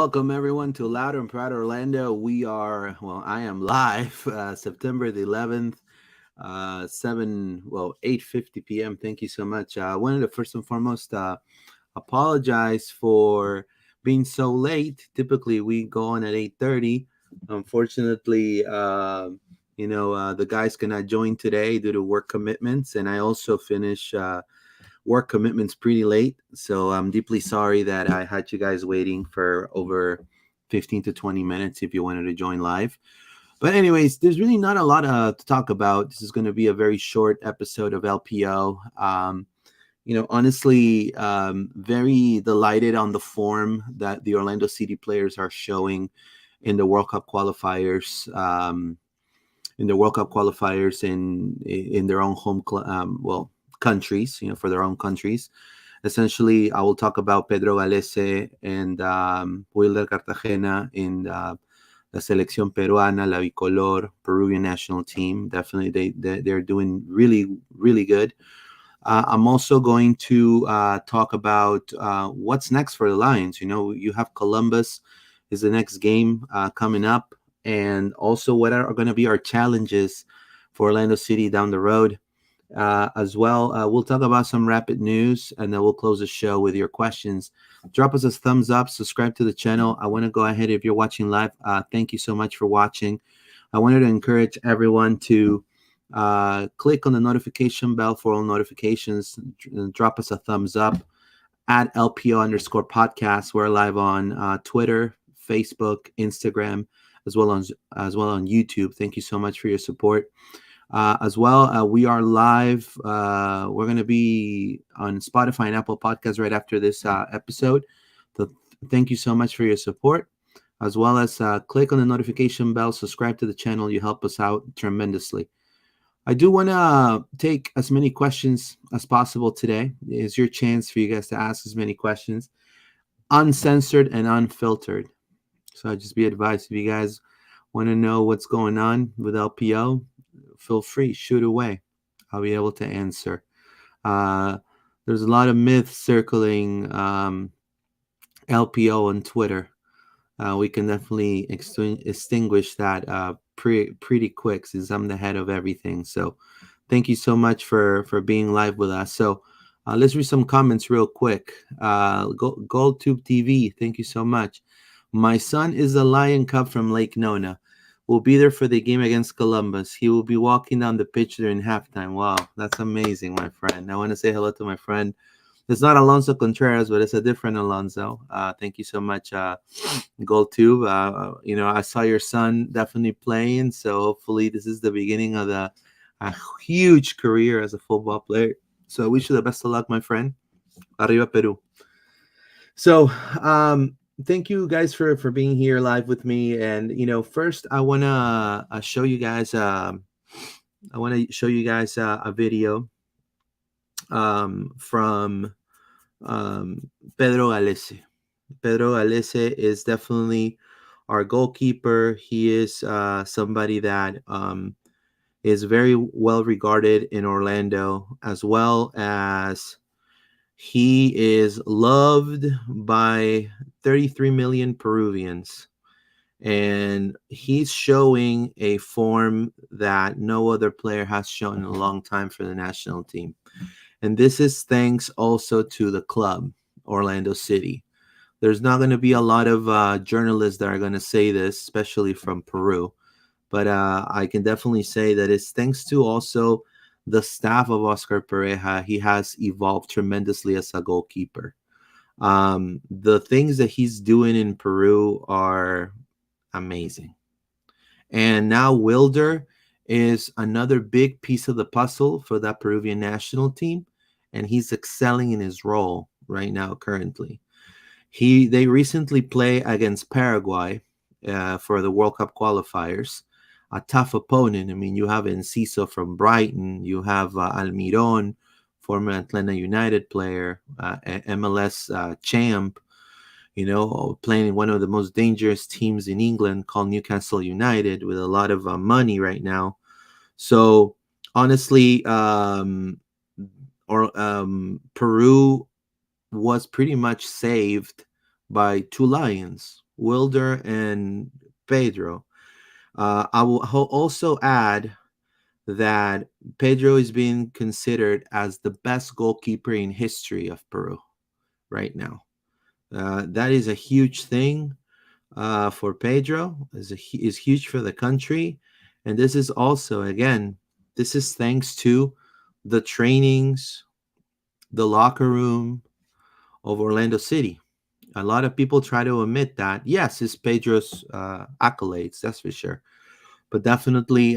Welcome everyone to Louder and Proud Orlando. I am live, September the 11th, 8:50 p.m. Thank you so much. I wanted to first and foremost apologize for being so late. Typically, we go on at 8:30. Unfortunately, the guys cannot join today due to work commitments, and I also finish work commitments pretty late. So I'm deeply sorry that I had you guys waiting for over 15 to 20 minutes if you wanted to join live. But anyways, there's really not a lot to talk about. This is going to be a very short episode of LPO. Honestly, very delighted on the form that the Orlando City players are showing in the World Cup qualifiers. In the World Cup qualifiers in their own countries, for their own countries. Essentially, I will talk about Pedro Galese and Wilder Cartagena in La Selección Peruana, La Bicolor, Peruvian national team. Definitely, they're doing really, really good. I'm also going to talk about what's next for the Lions. You have Columbus is the next game coming up, and also what are going to be our challenges for Orlando City down the road. As well, we'll talk about some rapid news, and then we'll close the show with your questions. Drop us a thumbs up, subscribe to the channel. I want to go ahead, if you're watching live, thank you so much for watching. I wanted to encourage everyone to click on the notification bell for all notifications. Drop us a thumbs up at LPO_podcast. We're live on Twitter, Facebook, Instagram, as well on YouTube. Thank you so much for your support. As well, we are live. We're going to be on Spotify and Apple Podcasts right after this episode. So thank you so much for your support. As well as click on the notification bell, subscribe to the channel. You help us out tremendously. I do want to take as many questions as possible today. It's your chance for you guys to ask as many questions, uncensored and unfiltered. So just be advised, if you guys want to know what's going on with LPO, feel free, shoot away. I'll be able to answer. There's a lot of myths circling LPO on Twitter. We can definitely extinguish that pretty quick, since I'm the head of everything. So thank you so much for being live with us. So let's read some comments real quick. GoldTube TV, thank you so much. My son is a Lion Cub from Lake Nona. Will be there for the game against Columbus. He will be walking down the pitch during halftime. Wow, that's amazing, my friend. I want to say hello to my friend. It's not Alonso Contreras, but it's a different Alonso. Thank you so much, GoldTube. I saw your son definitely playing, so hopefully this is the beginning of a huge career as a football player. So I wish you the best of luck, my friend. Arriba Peru. So, thank you guys for being here live with me. And first I want to show you guys a video from Pedro Galese. Pedro Galese is definitely our goalkeeper. He is somebody that is very well regarded in Orlando, as well as he is loved by 33 million Peruvians, and he's showing a form that no other player has shown in a long time for the national team. And this is thanks also to the club, Orlando City. There's not going to be a lot of journalists that are going to say this, especially from Peru, but I can definitely say that it's thanks to also the staff of Oscar Pareja. He has evolved tremendously as a goalkeeper. The things that he's doing in Peru are amazing. And now Wilder is another big piece of the puzzle for that Peruvian national team, and he's excelling in his role right now currently. They recently played against Paraguay for the World Cup qualifiers. A tough opponent. I mean, you have Enciso from Brighton, you have Almiron, former Atlanta United player, MLS champ, playing in one of the most dangerous teams in England called Newcastle United, with a lot of money right now. So honestly, Peru was pretty much saved by two Lions. Wilder, and Pedro. I will also add that Pedro is being considered as the best goalkeeper in history of Peru right now. That is a huge thing for Pedro. Is huge for the country, and this is also, again, this is thanks to the trainings, the locker room of Orlando City. A lot of people try to omit that. Yes, it's Pedro's accolades, that's for sure, but definitely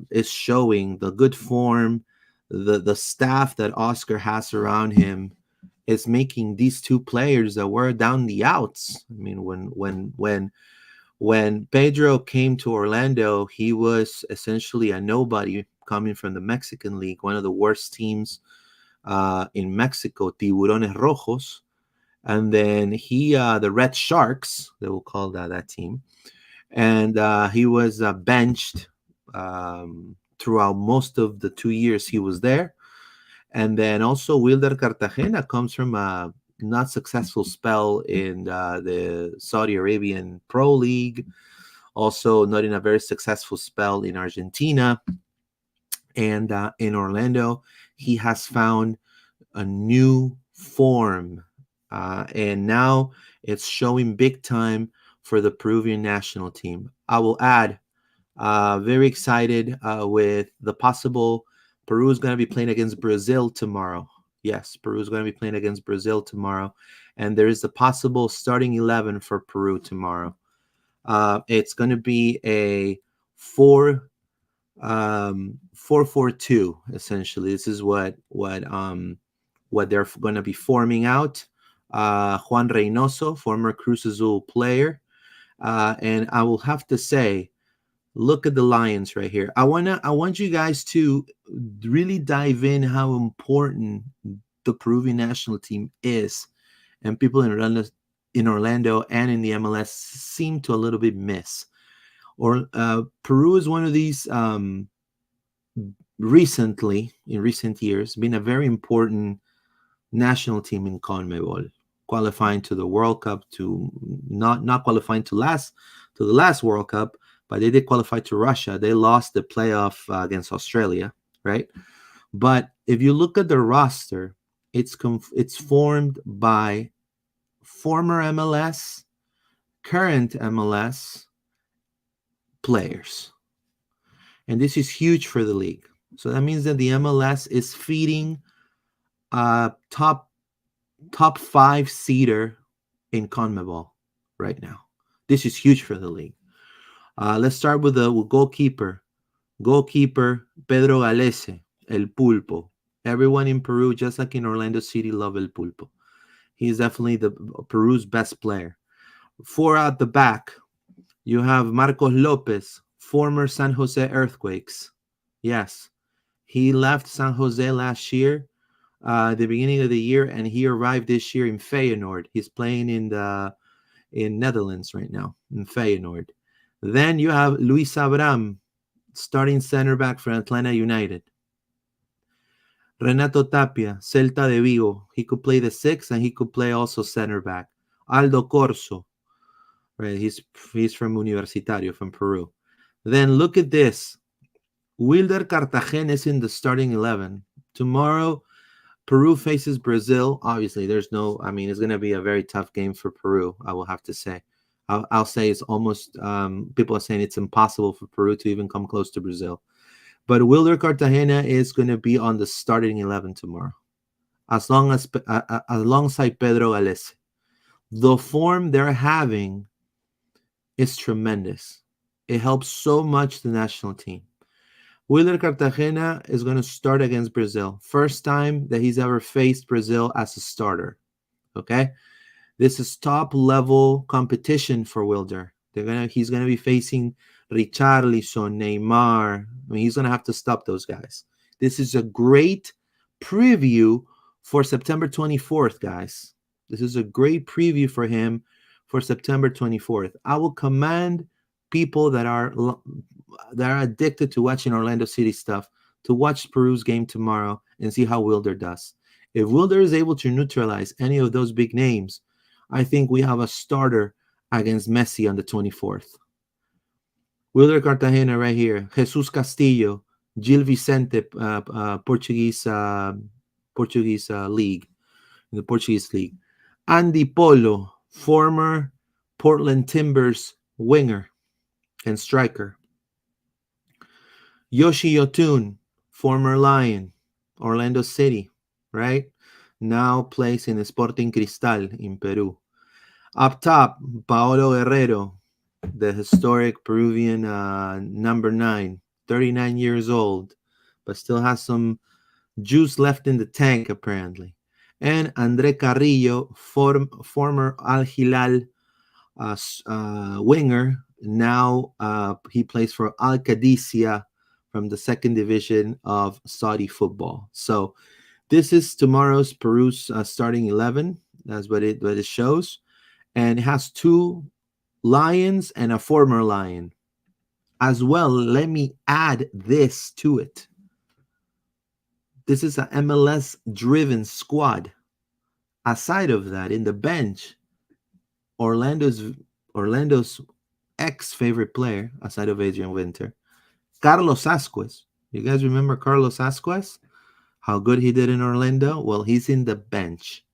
is showing the good form, the staff that Oscar has around him is making these two players that were down the outs. I mean, when Pedro came to Orlando, he was essentially a nobody coming from the Mexican League, one of the worst teams in Mexico, Tiburones Rojos. And then the Red Sharks, they will call that team. And he was benched throughout most of the 2 years he was there. And then also Wilder Cartagena comes from a not successful spell in the Saudi Arabian Pro League, also not in a very successful spell in Argentina. And in Orlando, he has found a new form. And now it's showing big time for the Peruvian national team. I will add, very excited with the possible. Peru is going to be playing against Brazil tomorrow. Yes, Peru is going to be playing against Brazil tomorrow. And there is the possible starting 11 for Peru tomorrow. It's going to be a 4-4-2, essentially. This is what they're going to be forming out. Juan Reynoso, former Cruz Azul player. And I will have to say, look at the Lions right here. I want you guys to really dive in how important the Peruvian national team is, and people in Orlando and in the MLS seem to a little bit miss. Or Peru is one of these in recent years, been a very important national team in CONMEBOL, qualifying to the World Cup, to not qualifying to the last World Cup, but they did qualify to Russia. They lost the playoff against Australia, right? But if you look at the roster, it's formed by former MLS, current MLS players. And this is huge for the league. So that means that the MLS is feeding a top 5 seeder in CONMEBOL right now. This is huge for the league. Let's start with the goalkeeper. Goalkeeper, Pedro Galese, El Pulpo. Everyone in Peru, just like in Orlando City, love El Pulpo. He is definitely Peru's best player. 4 at the back, you have Marcos Lopez, former San Jose Earthquakes. Yes, he left San Jose last year, the beginning of the year, and he arrived this year in Feyenoord. He's playing in Netherlands right now, in Feyenoord. Then you have Luis Abram, starting center back for Atlanta United. Renato Tapia, Celta de Vigo. He could play the 6 and he could play also center back. Aldo Corso, right? He's from Universitario, from Peru. Then look at this. Wilder Cartagena is in the starting 11. Tomorrow, Peru faces Brazil. Obviously, it's going to be a very tough game for Peru, I will have to say. I'll say it's almost, people are saying it's impossible for Peru to even come close to Brazil. But Wilder Cartagena is going to be on the starting 11 tomorrow, alongside Pedro Galese. The form they're having is tremendous. It helps so much the national team. Wilder Cartagena is going to start against Brazil. First time that he's ever faced Brazil as a starter. Okay? This is top-level competition for Wilder. He's going to be facing Richarlison, Neymar. I mean, he's going to have to stop those guys. This is a great preview for September 24th, guys. This is a great preview for him for September 24th. I will command people that are addicted to watching Orlando City stuff to watch Peru's game tomorrow and see how Wilder does. If Wilder is able to neutralize any of those big names, I think we have a starter against Messi on the 24th. Wilder Cartagena right here. Jesus Castillo, Gil Vicente, Portuguese league, in the Portuguese league. Andy Polo, former Portland Timbers winger and striker. Yoshi Yotun, former Lion, Orlando City, right? Now plays in Sporting Cristal in Peru. Up top, Paolo Guerrero, the historic Peruvian number 9, 39 years old, but still has some juice left in the tank, apparently. And Andre Carrillo, former Al Hilal winger. Now he plays for Al Qadisiyah from the second division of Saudi football. So this is tomorrow's Peru's starting 11. That's what it shows. And it has 2 Lions and a former Lion. As well, let me add this to it. This is an MLS-driven squad. Aside of that, in the bench, Orlando's ex-favorite player, aside of Adrian Winter, Carlos Asquez. You guys remember Carlos Asquez? How good he did in Orlando? Well, he's in the bench.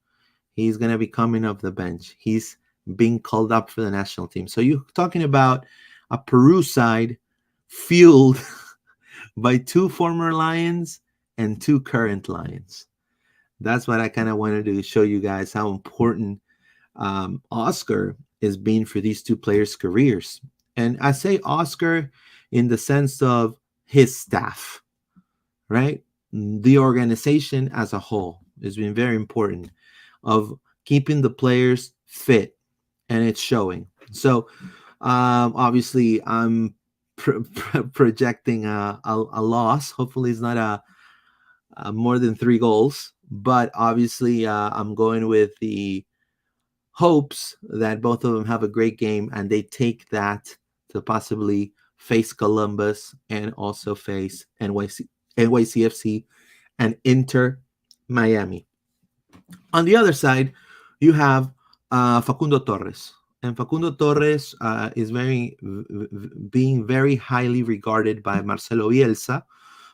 He's going to be coming off the bench. He's being called up for the national team. So you're talking about a Peru side fueled by 2 former Lions and 2 current Lions. That's what I kind of wanted to show you guys, how important Oscar is being for these 2 players' careers. And I say Oscar in the sense of his staff, right? The organization as a whole has been very important of keeping the players fit, and it's showing. So obviously I'm projecting a loss. Hopefully it's not a more than 3 goals, but obviously I'm going with the hopes that both of them have a great game and they take that to possibly face Columbus and also face NYCFC and Inter Miami. On the other side, you have Facundo Torres. And Facundo Torres is being very highly regarded by Marcelo Bielsa.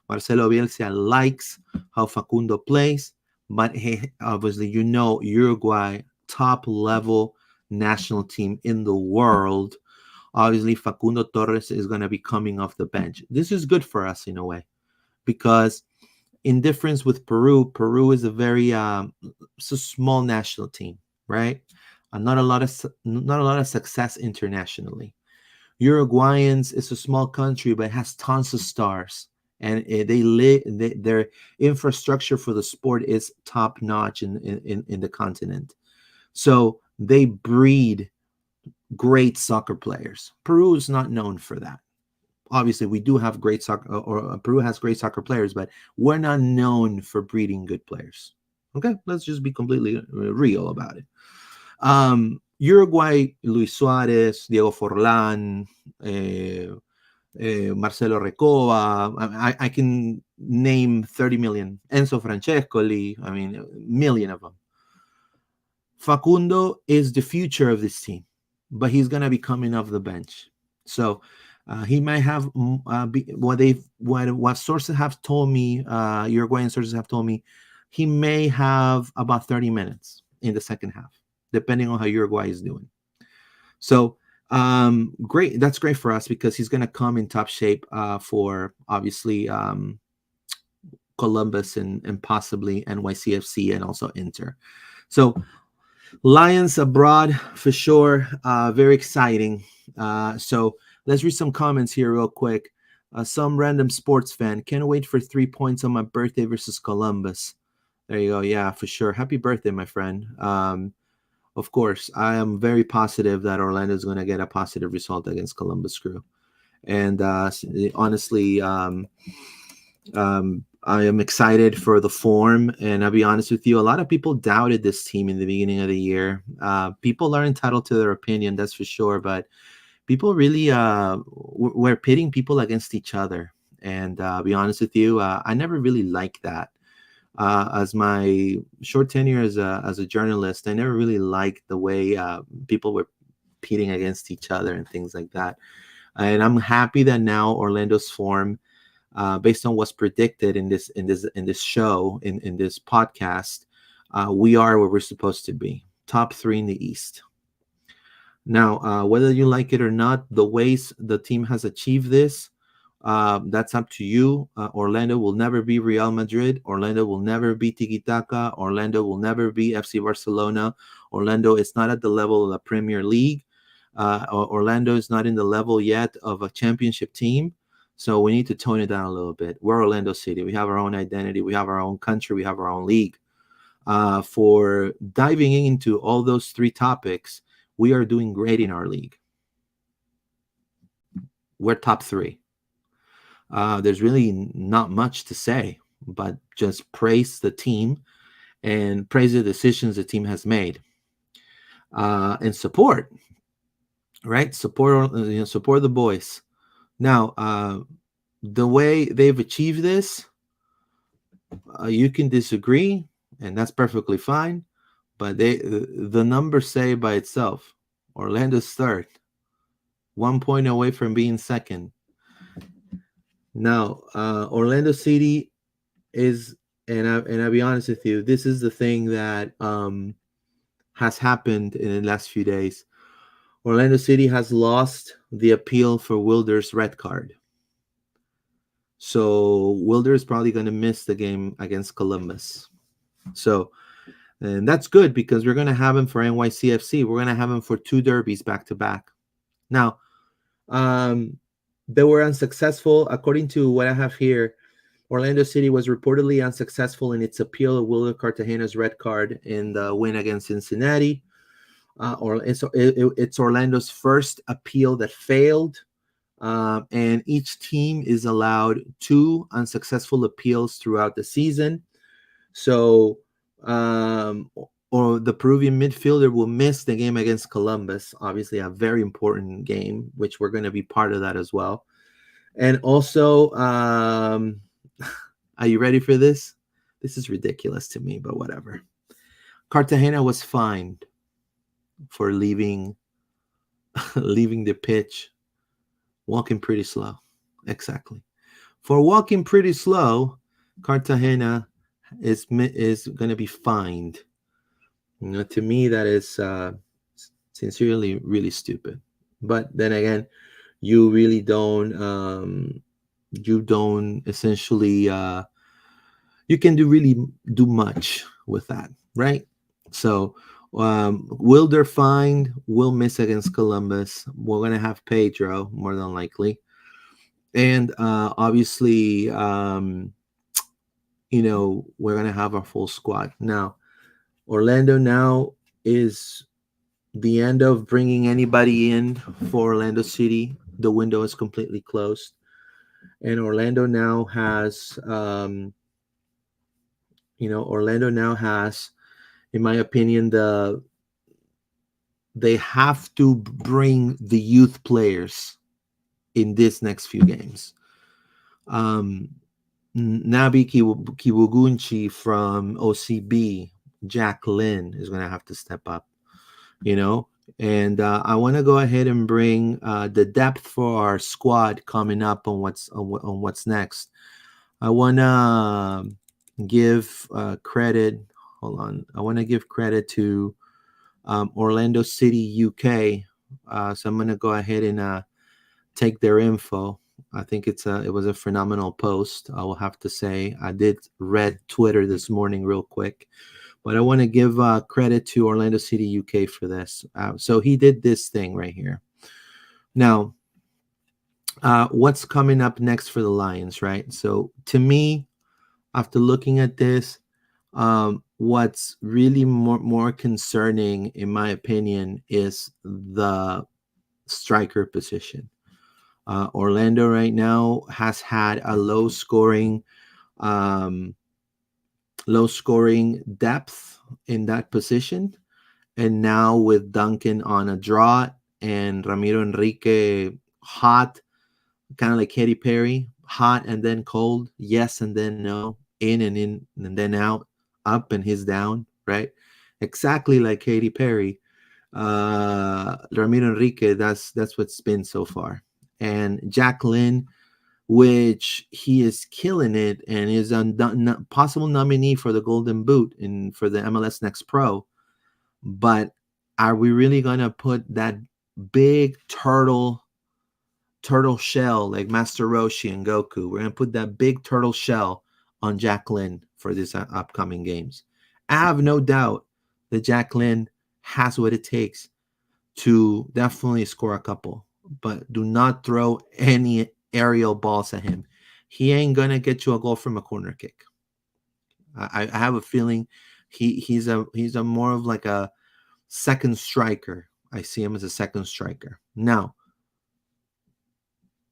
Marcelo Bielsa likes how Facundo plays, but obviously, Uruguay, top level national team in the world. Obviously, Facundo Torres is going to be coming off the bench. This is good for us in a way, because in difference with Peru is a very it's a small national team, right? Not a lot of success internationally. Uruguayans is a small country, but it has tons of stars, and their infrastructure for the sport is top notch in the continent. So they breed great soccer players. Peru is not known for that. Obviously, we do have great soccer, or Peru has great soccer players, but we're not known for breeding good players. Okay, let's just be completely real about it. Uruguay, Luis Suarez, Diego Forlán, Marcelo Recoba. I can name 30 million. Enzo Francescoli. I mean, a million of them. Facundo is the future of this team, but he's going to be coming off the bench. So he might have what sources have told me, Uruguayan sources have told me, he may have about 30 minutes in the second half, depending on how Uruguay is doing. So great. That's great for us because he's going to come in top shape for obviously Columbus and possibly NYCFC and also Inter. So Lions abroad for sure. Very exciting. So let's read some comments here real quick. Some random sports fan. Can't wait for 3 points on my birthday versus Columbus. There you go. Yeah, for sure. Happy birthday, my friend. Of course, I am very positive that Orlando is going to get a positive result against Columbus Crew. And honestly, I am excited for the form, and I'll be honest with you, a lot of people doubted this team in the beginning of the year. People are entitled to their opinion, that's for sure, but people really were pitting people against each other. And I'll be honest with you, I never really liked that. As my short tenure as a journalist, I never really liked the way people were competing against each other and things like that. And I'm happy that now Orlando's form, based on what's predicted in this show, in this podcast, we are where we're supposed to be, top 3 in the East. Now, whether you like it or not, the ways the team has achieved this, that's up to you. Orlando will never be Real Madrid. Orlando will never be Tiki Taka. Orlando will never be FC Barcelona. Orlando is not at the level of the Premier League. Orlando is not in the level yet of a championship team. So we need to tone it down a little bit. We're Orlando City. We have our own identity. We have our own country. We have our own league. For diving into all those 3 topics, we are doing great in our league. We're top 3. There's really not much to say, but just praise the team and praise the decisions the team has made, and support, right? Support the boys. Now, the way they've achieved this, you can disagree, and that's perfectly fine. But the numbers say by itself, Orlando's 3rd, 1 point away from being 2nd. Now, Orlando City is, and I'll be honest with you, this is the thing that has happened in the last few days. Orlando City has lost the appeal for Wilder's red card. So Wilder is probably going to miss the game against Columbus. So, and that's good because we're going to have him for NYCFC. We're going to have him for 2 derbies back to back. Now, they were unsuccessful. According to what I have here, Orlando City was reportedly unsuccessful in its appeal of Wilder Cartagena's red card in the win against Cincinnati. It's Orlando's first appeal that failed. And each team is allowed 2 unsuccessful appeals throughout the season. So, or the Peruvian midfielder will miss the game against Columbus, obviously a very important game, which we're going to be part of that as well. And also, are you ready for this? This is ridiculous to me, but whatever. Cartagena was fined for leaving the pitch walking pretty slow. Exactly. For walking pretty slow, Cartagena is going to be fined. To me, that is sincerely really stupid. But then again, you really don't essentially you can really do much with that, right? So Wilder fined, will miss against Columbus. We're going to have Pedro more than likely. And obviously, we're going to have our full squad. Now, Orlando now is the end of bringing anybody in for Orlando City. The window is completely closed. And Orlando now has, in my opinion, they have to bring the youth players in this next few games. Nabi Kibugunchi from OCB, Jack Lynn is going to have to step up, and I want to go ahead and bring the depth for our squad coming up on what's next. I want to give credit. Hold on. I want to give credit to Orlando City UK. So I'm going to go ahead and take their info. I think it was a phenomenal post. I will have to say I did read Twitter this morning real quick, but I want to give credit to Orlando City UK for this. So he did this thing right here. Now, what's coming up next for the Lions, right? So to me, after looking at this, what's really more concerning, in my opinion, is the striker position. Orlando right now has had a low scoring depth in that position, and now with Duncan on a drought and Ramiro Enrique hot, kind of like Katy Perry, hot and then cold, yes and then no, in and then out, up and he's down, right? Exactly like Katy Perry. Ramiro Enrique, that's what's been so far. And Jack Lynn, which he is killing it and is a possible nominee for the Golden Boot in for the MLS Next Pro. But are we really gonna put that big turtle shell like Master Roshi and Goku? We're gonna put that big turtle shell on Jack Lynn for these upcoming games. I have no doubt that Jack Lynn has what it takes to definitely score a couple, but do not throw any aerial balls at him. He ain't gonna get you a goal from a corner kick. I have a feeling he's a more of like a second striker. I see him as a second striker. Now,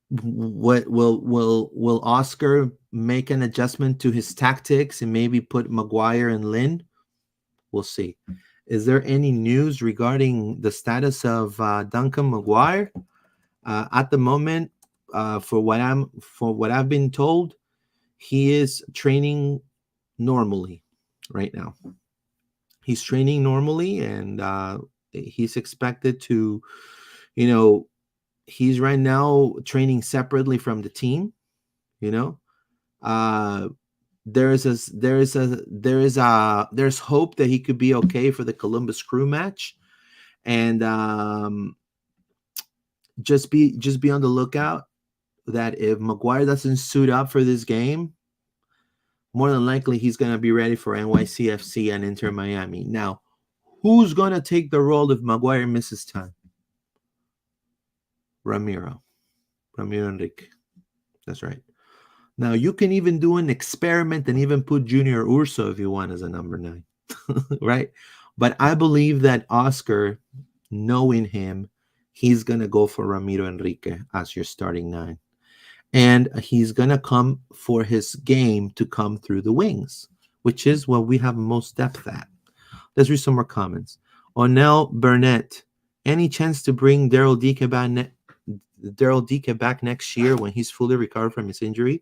what will Oscar make an adjustment to his tactics and maybe put Maguire and Lynn? We'll see. Is there any news regarding the status of Duncan Maguire? At the moment, for what I've been told, he is training normally right now. He's training normally, and he's expected to, you know, he's right now training separately from the team. You know, uh, there's hope that he could be okay for the Columbus Crew match, and just be on the lookout that if Maguire doesn't suit up for this game, more than likely he's going to be ready for NYCFC and Inter Miami. Now, who's going to take the role if Maguire misses time? Ramiro Enrique. That's right. Now, you can even do an experiment and even put Junior Urso if you want as a number 9, right? But I believe that Oscar, knowing him, he's going to go for Ramiro Enrique as your starting 9. And he's going to come for his game to come through the wings, which is what we have most depth at. Let's read some more comments. Onel Burnett, any chance to bring Daryl Dike back next year when he's fully recovered from his injury?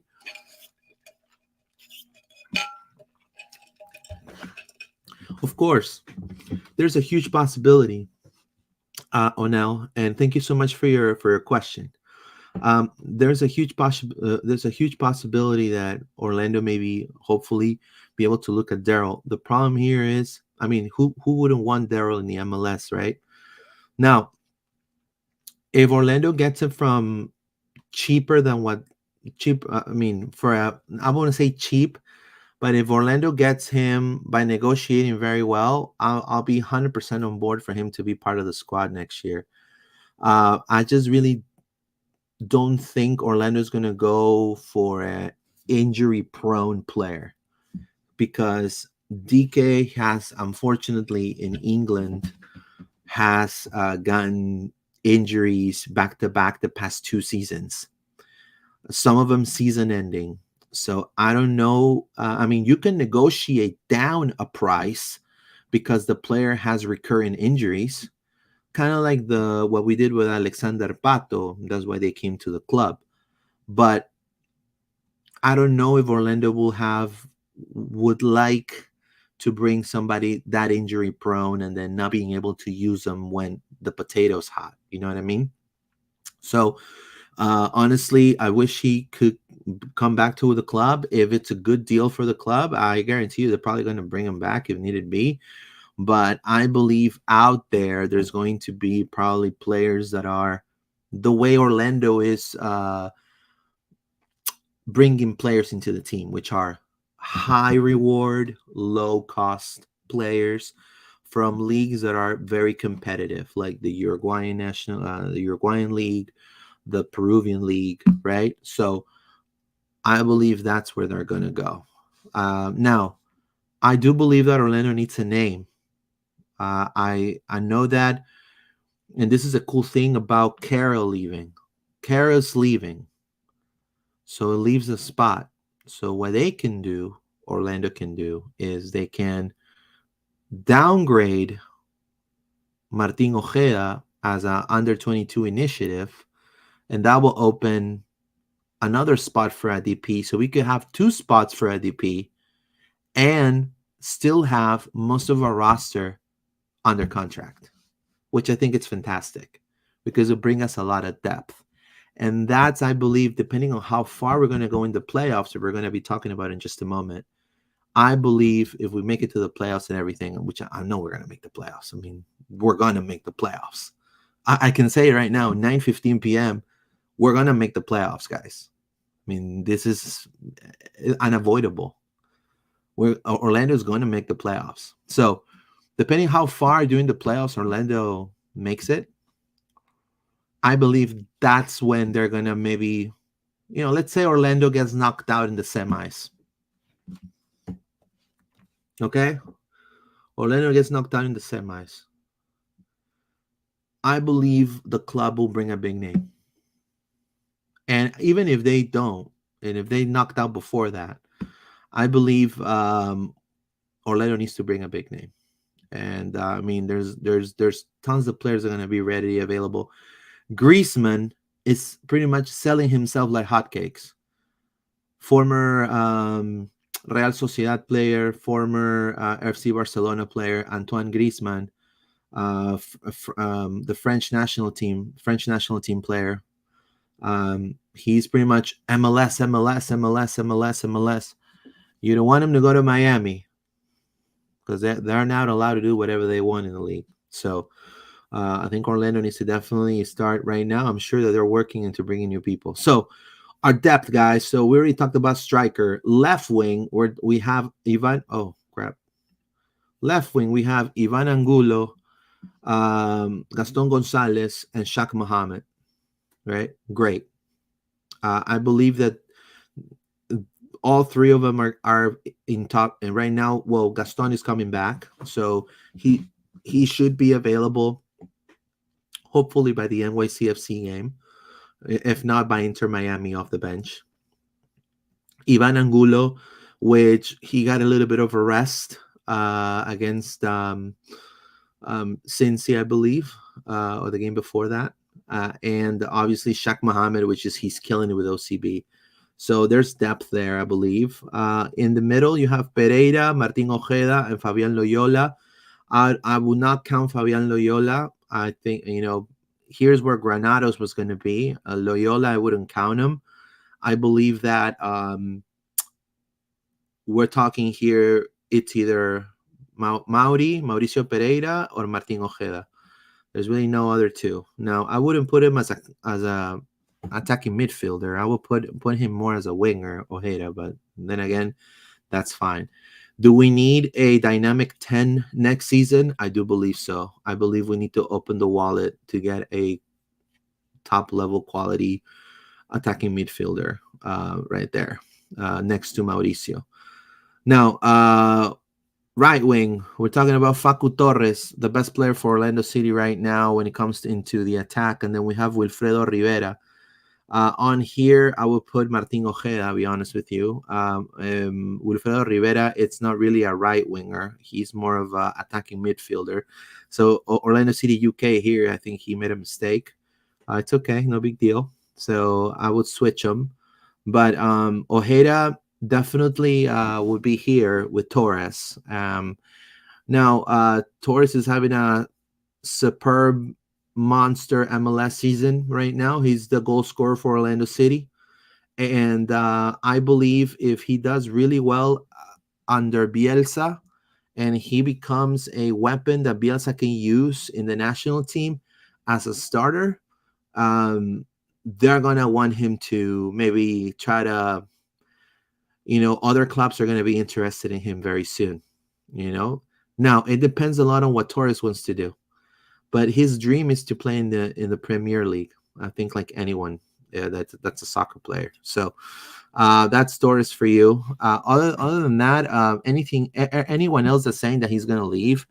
Of course, there's a huge possibility, Onel, and thank you so much for your question. There's a huge possibility that Orlando maybe hopefully be able to look at Daryl. The problem here is, I mean, who wouldn't want Daryl in the MLS, right? Now, if Orlando gets it from cheaper than what cheap, I mean, I want to say cheap, but if Orlando gets him by negotiating very well, I'll be 100% on board for him to be part of the squad next year. I just really don't think Orlando's going to go for an injury-prone player because Dike has, unfortunately, in England, has gotten injuries back-to-back the past 2 seasons. Some of them season-ending. So I don't know. I mean, you can negotiate down a price because the player has recurring injuries, kind of like what we did with Alexander Pato. That's why they came to the club. But I don't know if Orlando would like to bring somebody that injury prone and then not being able to use them when the potato's hot. You know what I mean? So honestly, I wish he could come back to the club. If it's a good deal for the club, I guarantee you they're probably going to bring him back if needed be. But I believe out there's going to be probably players that are the way Orlando is bringing players into the team, which are high reward, low cost players from leagues that are very competitive, like the Uruguayan League, the Peruvian League, right? So I believe that's where they're going to go. Now, I do believe that Orlando needs a name. I know that, and this is a cool thing about Carroll leaving. Carroll's leaving, so it leaves a spot. So what Orlando can do, is they can downgrade Martin Ojeda as an under-22 initiative, and that will open another spot for ADP. So we could have 2 spots for ADP and still have most of our roster under contract. which I think it's fantastic because it brings us a lot of depth. And that's, I believe, depending on how far we're going to go in the playoffs, that we're going to be talking about in just a moment. I believe if we make it to the playoffs and everything, which I know we're going to make the playoffs. I mean, we're going to make the playoffs. I can say right now, 9:15 p.m., we're going to make the playoffs, guys. I mean, this is unavoidable. Orlando is going to make the playoffs. So, depending how far during the playoffs Orlando makes it, I believe that's when they're going to maybe, let's say Orlando gets knocked out in the semis. Okay? Orlando gets knocked out in the semis. I believe the club will bring a big name. And even if they don't, and if they knocked out before that, I believe Orlando needs to bring a big name. And I mean, there's tons of players that are going to be ready, available. Griezmann is pretty much selling himself like hotcakes. Former Real Sociedad player, former FC Barcelona player, Antoine Griezmann, the French national team player. He's pretty much MLS. You don't want him to go to Miami because they're not allowed to do whatever they want in the league. So I think Orlando needs to definitely start right now. I'm sure that they're working into bringing new people. So our depth, guys. So we already talked about striker. Left wing, where we have Ivan. Oh, crap. Left wing, we have Ivan Angulo, Gaston Gonzalez, and Shaq Mohammed. Right? Great. I believe that all three of them are in top. And right now, well, Gaston is coming back. So he should be available hopefully by the NYCFC game, if not by Inter Miami off the bench. Ivan Angulo, which he got a little bit of a rest against Cincy, I believe, or the game before that. And obviously Shaq Mohammed, which is he's killing it with OCB. So there's depth there, I believe. In the middle, you have Pereira, Martin Ojeda, and Fabian Loyola. I would not count Fabian Loyola. I think, here's where Granados was going to be. Loyola, I wouldn't count him. I believe that we're talking here, it's either Mauricio Pereira, or Martin Ojeda. There's really no other two. Now, I wouldn't put him as a attacking midfielder. I would put him more as a winger, Ojeda, but then again, that's fine. Do we need a dynamic 10 next season? I do believe so. I believe we need to open the wallet to get a top-level quality attacking midfielder right there next to Mauricio. Now, right wing, we're talking about Facu Torres, the best player for Orlando City right now when it comes into the attack. And then we have Wilfredo Rivera. On here, I will put Martin Ojeda, I'll be honest with you. Wilfredo Rivera, it's not really a right winger. He's more of an attacking midfielder. So Orlando City UK here, I think he made a mistake. It's okay, no big deal. So I would switch him. But Ojeda definitely would be here with Torres. Now, Torres is having a superb monster MLS season right now. He's the goal scorer for Orlando City. And I believe if he does really well under Bielsa and he becomes a weapon that Bielsa can use in the national team as a starter, they're going to want him to maybe try to, other clubs are going to be interested in him very soon, Now, it depends a lot on what Torres wants to do. But his dream is to play in the Premier League. I think like anyone, that's a soccer player. So that's Torres for you. Other than that, anyone else that's saying that he's going to leave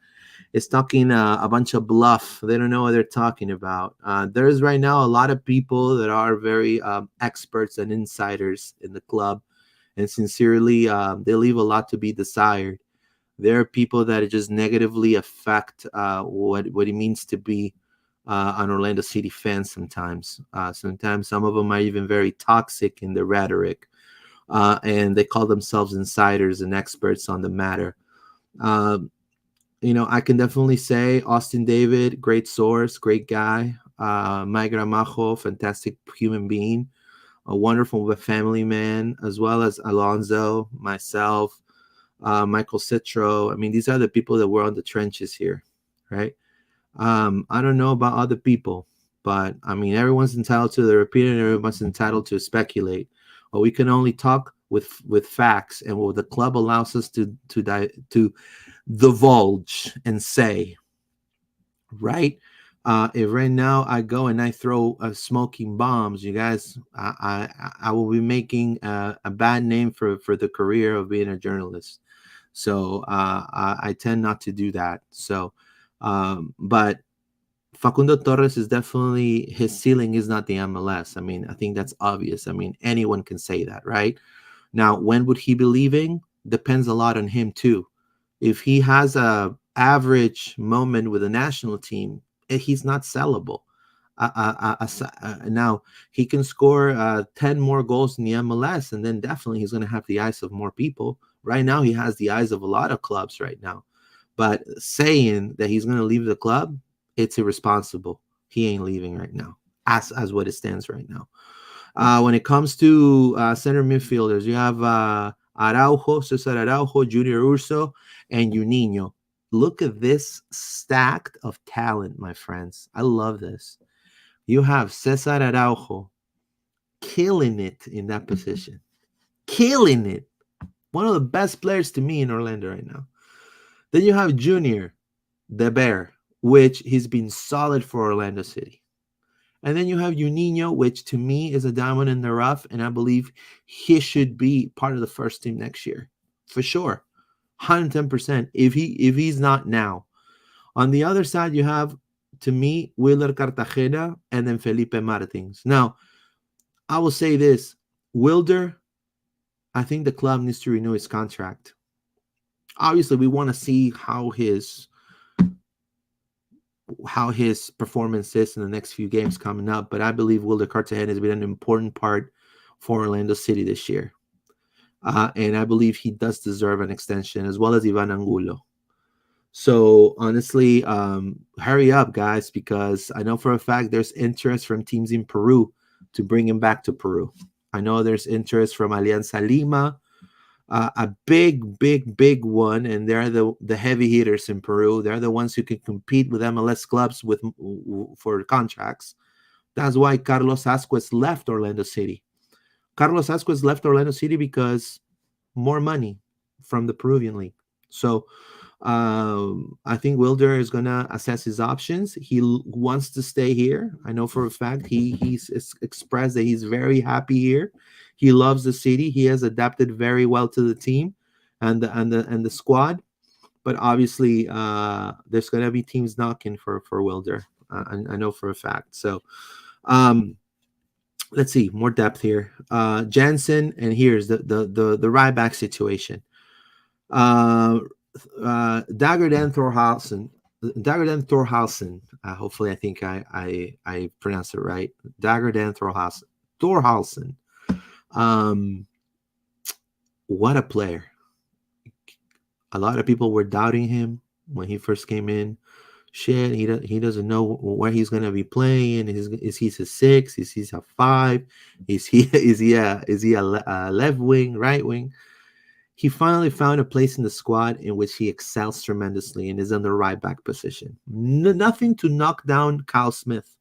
is talking a bunch of bluff. They don't know what they're talking about. There's right now a lot of people that are very experts and insiders in the club. And sincerely, they leave a lot to be desired. There are people that just negatively affect what it means to be an Orlando City fan sometimes. Sometimes some of them are even very toxic in their rhetoric, and they call themselves insiders and experts on the matter. I can definitely say Austin David, great source, great guy. Mike Gramajo, fantastic human being, a wonderful family man, as well as Alonso, myself, Michael Citro. I mean, these are the people that were on the trenches here, right? I don't know about other people, but I mean, everyone's entitled to their opinion. Everyone's entitled to speculate. But we can only talk with facts, and what the club allows us to divulge and say, right? If right now I go and I throw smoking bombs, you guys, I will be making a bad name for the career of being a journalist. So I tend not to do that. So, but Facundo Torres is definitely, his ceiling is not the MLS. I mean, I think that's obvious. I mean, anyone can say that, right? Now, when would he be leaving? Depends a lot on him too. If he has a average moment with the national team, he's not sellable. Now he can score 10 more goals in the MLS, and then definitely he's going to have the eyes of more people. Right now, he has the eyes of a lot of clubs right now. But saying that he's going to leave the club, it's irresponsible. He ain't leaving right now, as what it stands right now. When it comes to center midfielders, you have Araujo, Cesar Araujo, Junior Urso, and Juninho. Look at this stacked of talent, my friends. I love this. You have Cesar Araujo killing it in that position. Killing it. One of the best players to me in Orlando right now. Then you have Junior, the Bear, which he's been solid for Orlando City. And then you have Juninho, which to me is a diamond in the rough, and I believe he should be part of the first team next year, for sure, 110%. If he's not now, on the other side you have, to me, Willer Cartagena and then Felipe Martins. Now, I will say this: Wilder, I think the club needs to renew his contract. Obviously, we want to see how his performance is in the next few games coming up. But I believe Wilder Cartagena has been an important part for Orlando City this year. And I believe he does deserve an extension, as well as Ivan Angulo. So honestly, hurry up, guys, because I know for a fact there's interest from teams in Peru to bring him back to Peru. I know there's interest from Alianza Lima, a big one, and they're the heavy hitters in Peru. They're the ones who can compete with MLS clubs for contracts. That's why Carlos Asquez left Orlando City. Carlos Asquez left Orlando City because more money from the Peruvian league. So I think Wilder is gonna assess his options. He wants to stay here. I know for a fact he's expressed that he's very happy here. He loves the city. He has adapted very well to the team and the squad. But obviously, there's gonna be teams knocking for Wilder. I know for a fact. So, let's see more depth here. Jansen, and here's the right back situation. Dagerdan Thorhausen. Dagerdan Thorhausen. Hopefully, I think I pronounced it right. Dagerdan Thorhausen. Thorhausen. What a player. A lot of people were doubting him when he first came in. Shit, he doesn't know where he's gonna be playing. Is he a 6? Is he a 5? Is he a left wing, right wing? He finally found a place in the squad in which he excels tremendously and is in the right back position. Nothing to knock down Kyle Smith,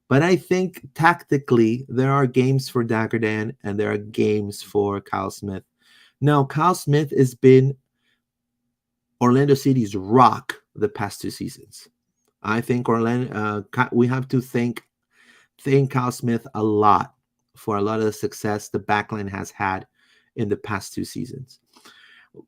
but I think tactically there are games for Dagerdan and there are games for Kyle Smith. Now, Kyle Smith has been Orlando City's rock the past 2 seasons. I think we have to thank Kyle Smith a lot for a lot of the success the backline has had in the past 2 seasons.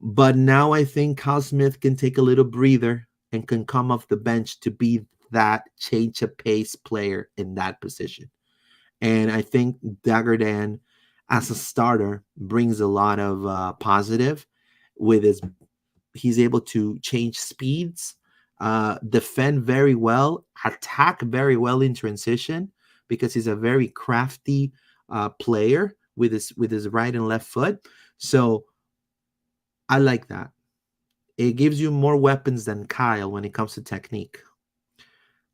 But now I think Kyle Smith can take a little breather and can come off the bench to be that change of pace player in that position. And I think Dagerdan, as a starter, brings a lot of positive with he's able to change speeds, defend very well, attack very well in transition, because he's a very crafty player with his right and left foot. So I like that. it gives you more weapons than Kyle when it comes to technique.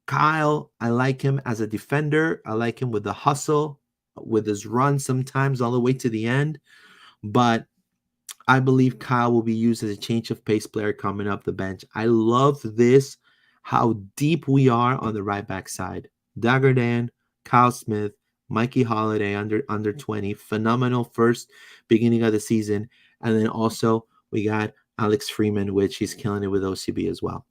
Kyle, I like him as a defender. I like him with the hustle, with his run sometimes all the way to the end. But I believe Kyle will be used as a change of pace player coming up the bench. I love this, how deep we are on the right back side. Daggerdan, Kyle Smith, Mikey Holiday under 20, phenomenal first beginning of the season. And then also we got Alex Freeman, which he's killing it with OCB as well.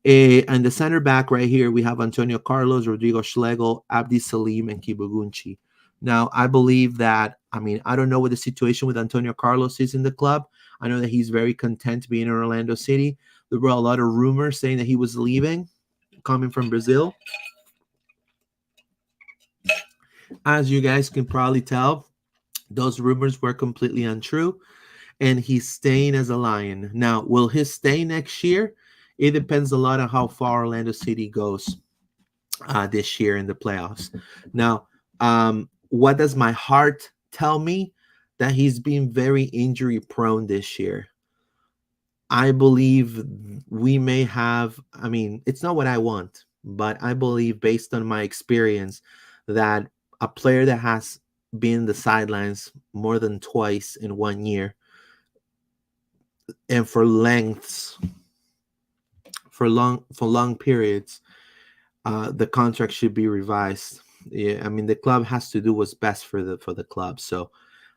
And the center back right here, we have Antonio Carlos, Rodrigo Schlegel, Abdi Salim, and Kibugunchi. Now, I believe that, I don't know what the situation with Antonio Carlos is in the club. I know that he's very content being in Orlando City. There were a lot of rumors saying that he was leaving, coming from Brazil. As you guys can probably tell, those rumors were completely untrue, and he's staying as a Lion. Now, will he stay next year? It depends a lot on how far Orlando City goes this year in the playoffs. Now, what does my heart tell me? That he's been very injury prone this year. I believe we may have, it's not what I want, but I believe based on my experience that a player that has been in the sidelines more than twice in 1 year and for lengths, for long periods, the contract should be revised. Yeah, the club has to do what's best for the club. So,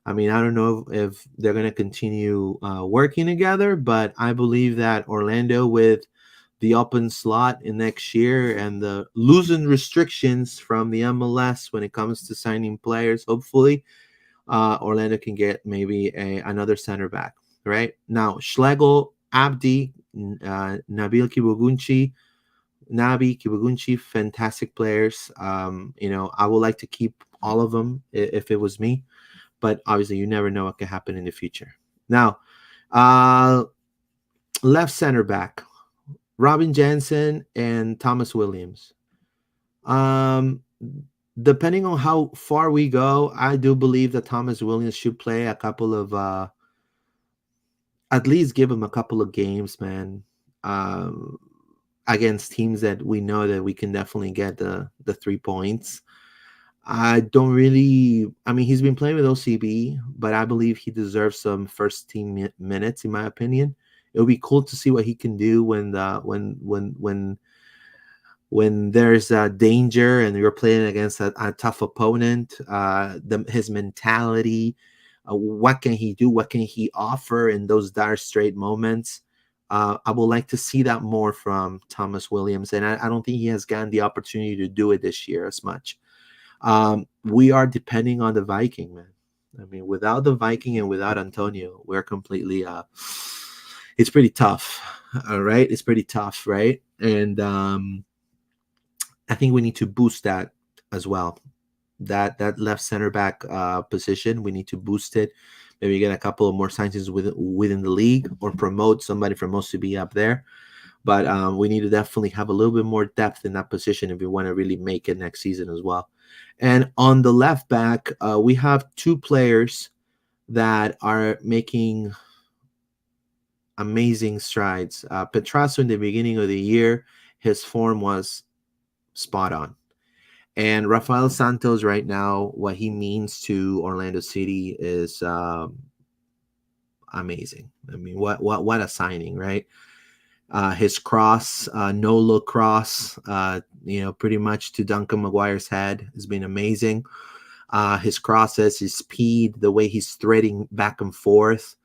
I don't know if they're going to continue working together, but I believe that Orlando, with the open slot in next year and the losing restrictions from the MLS when it comes to signing players, hopefully Orlando can get maybe another center back. Right now, Schlegel, Abdi, Nabil Nabi, Kibugunchi, fantastic players. I would like to keep all of them if it was me, but obviously you never know what can happen in the future. Now, left center back, Robin Jansen and Thomas Williams. Depending on how far we go, I do believe that Thomas Williams should play a couple of, at least give him a couple of games, man. Against teams that we know that we can definitely get the 3 points. I don't really, he's been playing with OCB, but I believe he deserves some first team minutes, in my opinion. It would be cool to see what he can do when there's a danger and you're playing against a tough opponent. His mentality, what can he do? What can he offer in those dire straight moments? I would like to see that more from Thomas Williams, and I don't think he has gotten the opportunity to do it this year as much. We are depending on the Viking, man. Without the Viking and without Antonio, we're completely it's pretty tough. All right, it's pretty tough, right? And I think we need to boost that as well. That left center back position, we need to boost it. Maybe get a couple of more signings within the league, or promote somebody from OCB up there. But we need to definitely have a little bit more depth in that position if we want to really make it next season as well. And on the left back, we have 2 players that are making amazing strides. Petrasso, in the beginning of the year, his form was spot on. And Rafael Santos right now, what he means to Orlando City is amazing. What a signing, right? His cross, no look cross, pretty much to Duncan Maguire's head has been amazing. His crosses, his speed, the way he's threading back and forth,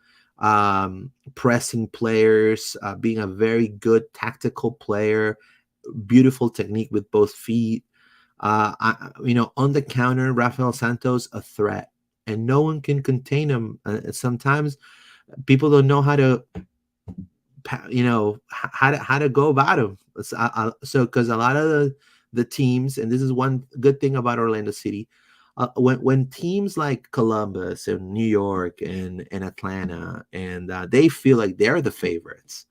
pressing players, being a very good tactical player, beautiful technique with both feet. On the counter, Rafael Santos, a threat, and no one can contain him. Sometimes people don't know how to, how to go about him. So, because a lot of the teams, and this is one good thing about Orlando City, when teams like Columbus and New York and Atlanta, and they feel like they're the favorites,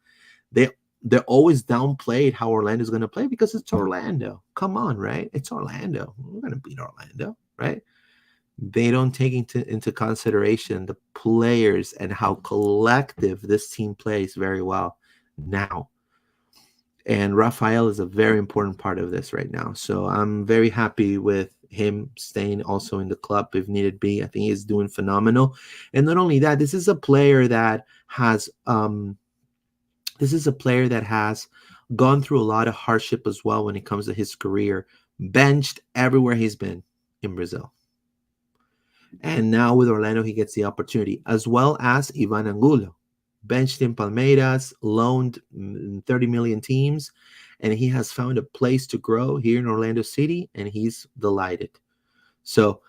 they're always downplayed how Orlando's going to play because it's Orlando. Come on, right? It's Orlando. We're going to beat Orlando, right? They don't take into consideration the players and how collective this team plays very well. now. And Rafael is a very important part of this right now. So I'm very happy with him staying also in the club if needed be. I think he's doing phenomenal. And not only that, this is a player that has gone through a lot of hardship as well when it comes to his career. Benched everywhere he's been in Brazil. And now with Orlando, he gets the opportunity, as well as Ivan Angulo, benched in Palmeiras, loaned 30 million teams, and he has found a place to grow here in Orlando City, and he's delighted. So,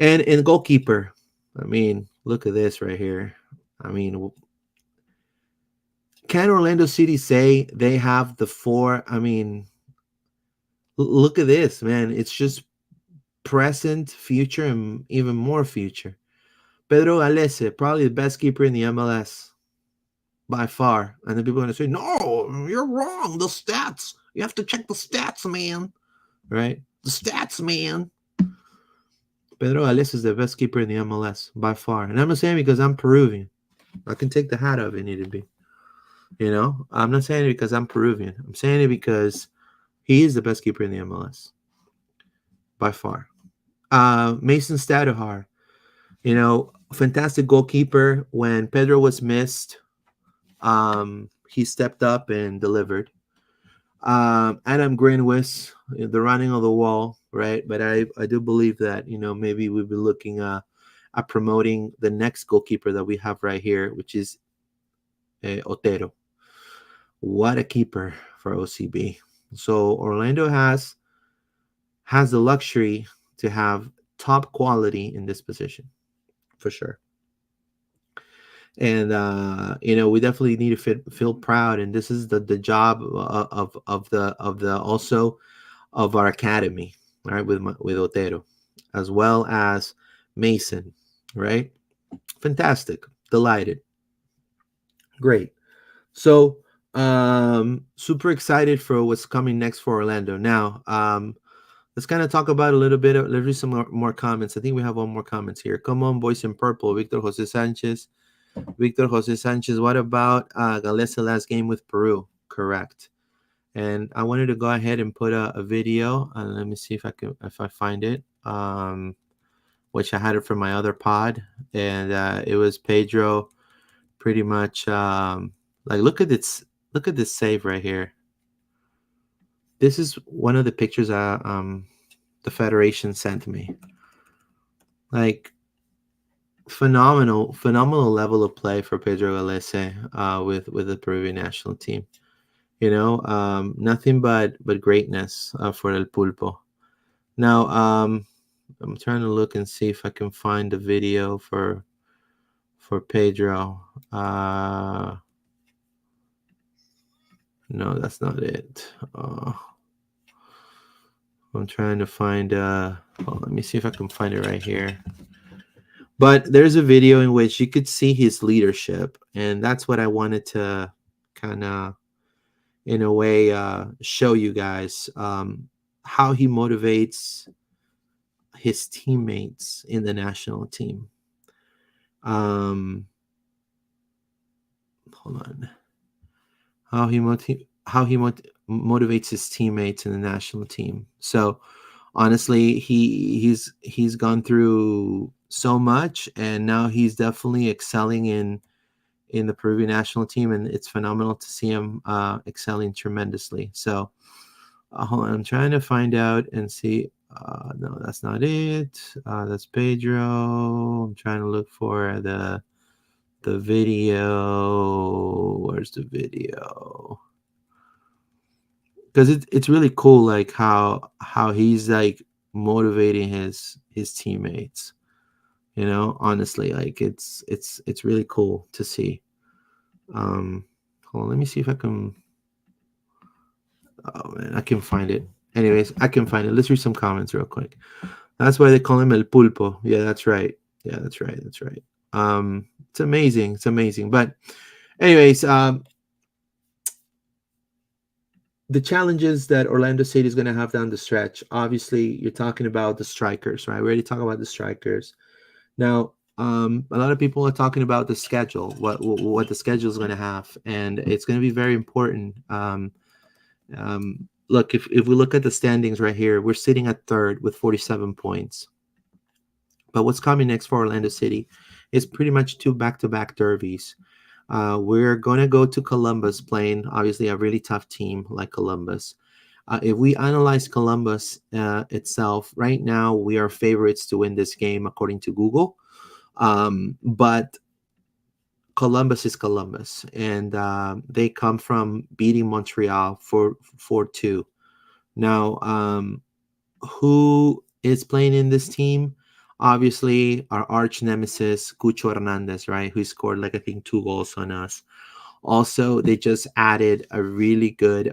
and in goalkeeper, I mean, look at this right here. I mean, can Orlando City say they have the four? I mean, look at this, man. It's just present, future, and even more future. Pedro Galese, probably the best keeper in the MLS by far. And then people are going to say, no, you're wrong. The stats. You have to check the stats, man. Right? The stats, man. Pedro Galese is the best keeper in the MLS by far. And I'm not saying because I'm Peruvian. I can take the hat off if need be. You know, I'm not saying it because I'm Peruvian. I'm saying it because he is the best keeper in the MLS by far. Mason Staduhar, you know, fantastic goalkeeper. When Pedro was missed, he stepped up and delivered. Adam Greenwis, the running of the wall, right? But I do believe that, you know, maybe we'll be looking at promoting the next goalkeeper that we have right here, which is Otero. What a keeper for OCB. So Orlando has the luxury to have top quality in this position, for sure. And you know, we definitely need to feel proud, and this is the job of the also of our academy, right? With Otero, as well as Mason, right? Fantastic, delighted, great. So super excited for what's coming next for Orlando. Now let's kind of talk about a little bit. Let's read some more comments. I think we have one more comments here. Come on, boys in purple. Victor Jose Sanchez. What about Galese last game with Peru? Correct. And I wanted to go ahead and put a video. Let me see if I find it. Which I had it from my other pod, and it was Pedro. Pretty much, like look at this save right here. This is one of the pictures the Federation sent me. Like phenomenal level of play for Pedro Galese with the Peruvian national team. You know, nothing but greatness for El Pulpo. Now, I'm trying to look and see if I can find the video for Pedro. No, that's not it. I'm trying to find. Let me see if I can find it right here. But there's a video in which you could see his leadership, and that's what I wanted to kind of, in a way, show you guys how he motivates his teammates in the national team. Hold on. How he motivates his teammates in the national team. So honestly, he's gone through so much, and now he's definitely excelling in the Peruvian national team, and it's phenomenal to see him excelling tremendously. So hold on, I'm trying to find out and see. No, that's not it. That's Pedro. I'm trying to look for the video. Where's the video? Because it's really cool, like how he's like motivating his teammates. You know, honestly, like it's really cool to see. Hold on, let me see if I can. Oh man, I can find it. Anyways, I can find it. Let's read some comments real quick. That's why they call him El Pulpo. Yeah, that's right. That's right. It's amazing. But anyways, the challenges that Orlando City is going to have down the stretch. Obviously, you're talking about the strikers, right? We already talked about the strikers. Now, A lot of people are talking about the schedule, what the schedule is going to have, and it's going to be very important. Look, if we look at the standings right here, we're sitting at third with 47 points. But what's coming next for Orlando City is pretty much two back-to-back derbies. We're going to go to Columbus, playing obviously a really tough team like Columbus. If we analyze Columbus itself, right now we are favorites to win this game according to Google. But Columbus is Columbus, and they come from beating Montreal for 4-2. Now, who is playing in this team? Obviously, our arch nemesis, Cucho Hernandez, right? Who scored like I think 2 goals on us. Also, they just added a really good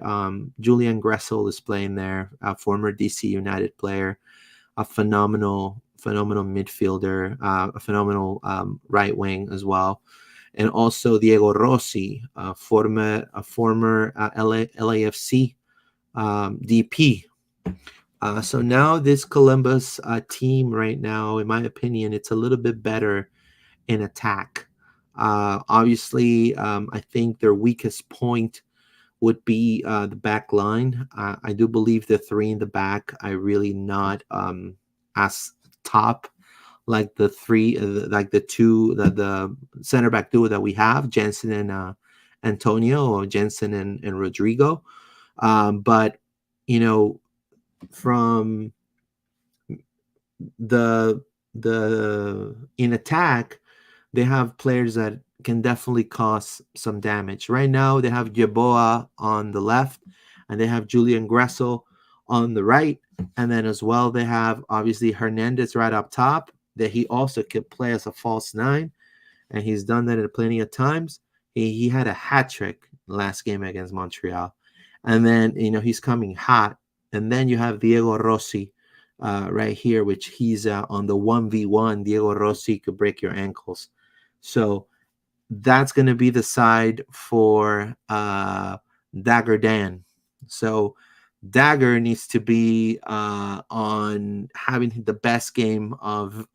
Julian Gressel is playing there, a former DC United player, a phenomenal midfielder, a phenomenal right wing as well, and also Diego Rossi, a former LAFC DP. So now this Columbus team right now, in my opinion, it's a little bit better in attack. Obviously, I think their weakest point would be the back line. I do believe the 3 in the back are really not as top like the 3, like the 2, the center back duo that we have, Jensen and Antonio, or Jensen and Rodrigo. But, you know, from the in attack, they have players that can definitely cause some damage. Right now, they have Yeboah on the left, and they have Julian Gressel on the right. And then as well, they have obviously Hernandez right up top, that he also could play as a false 9. And he's done that plenty of times. He had a hat trick last game against Montreal. And then, you know, he's coming hot. And then you have Diego Rossi right here, which he's on the 1v1. Diego Rossi could break your ankles. So that's going to be the side for Dagger Dan. So Dagger needs to be on having the best game of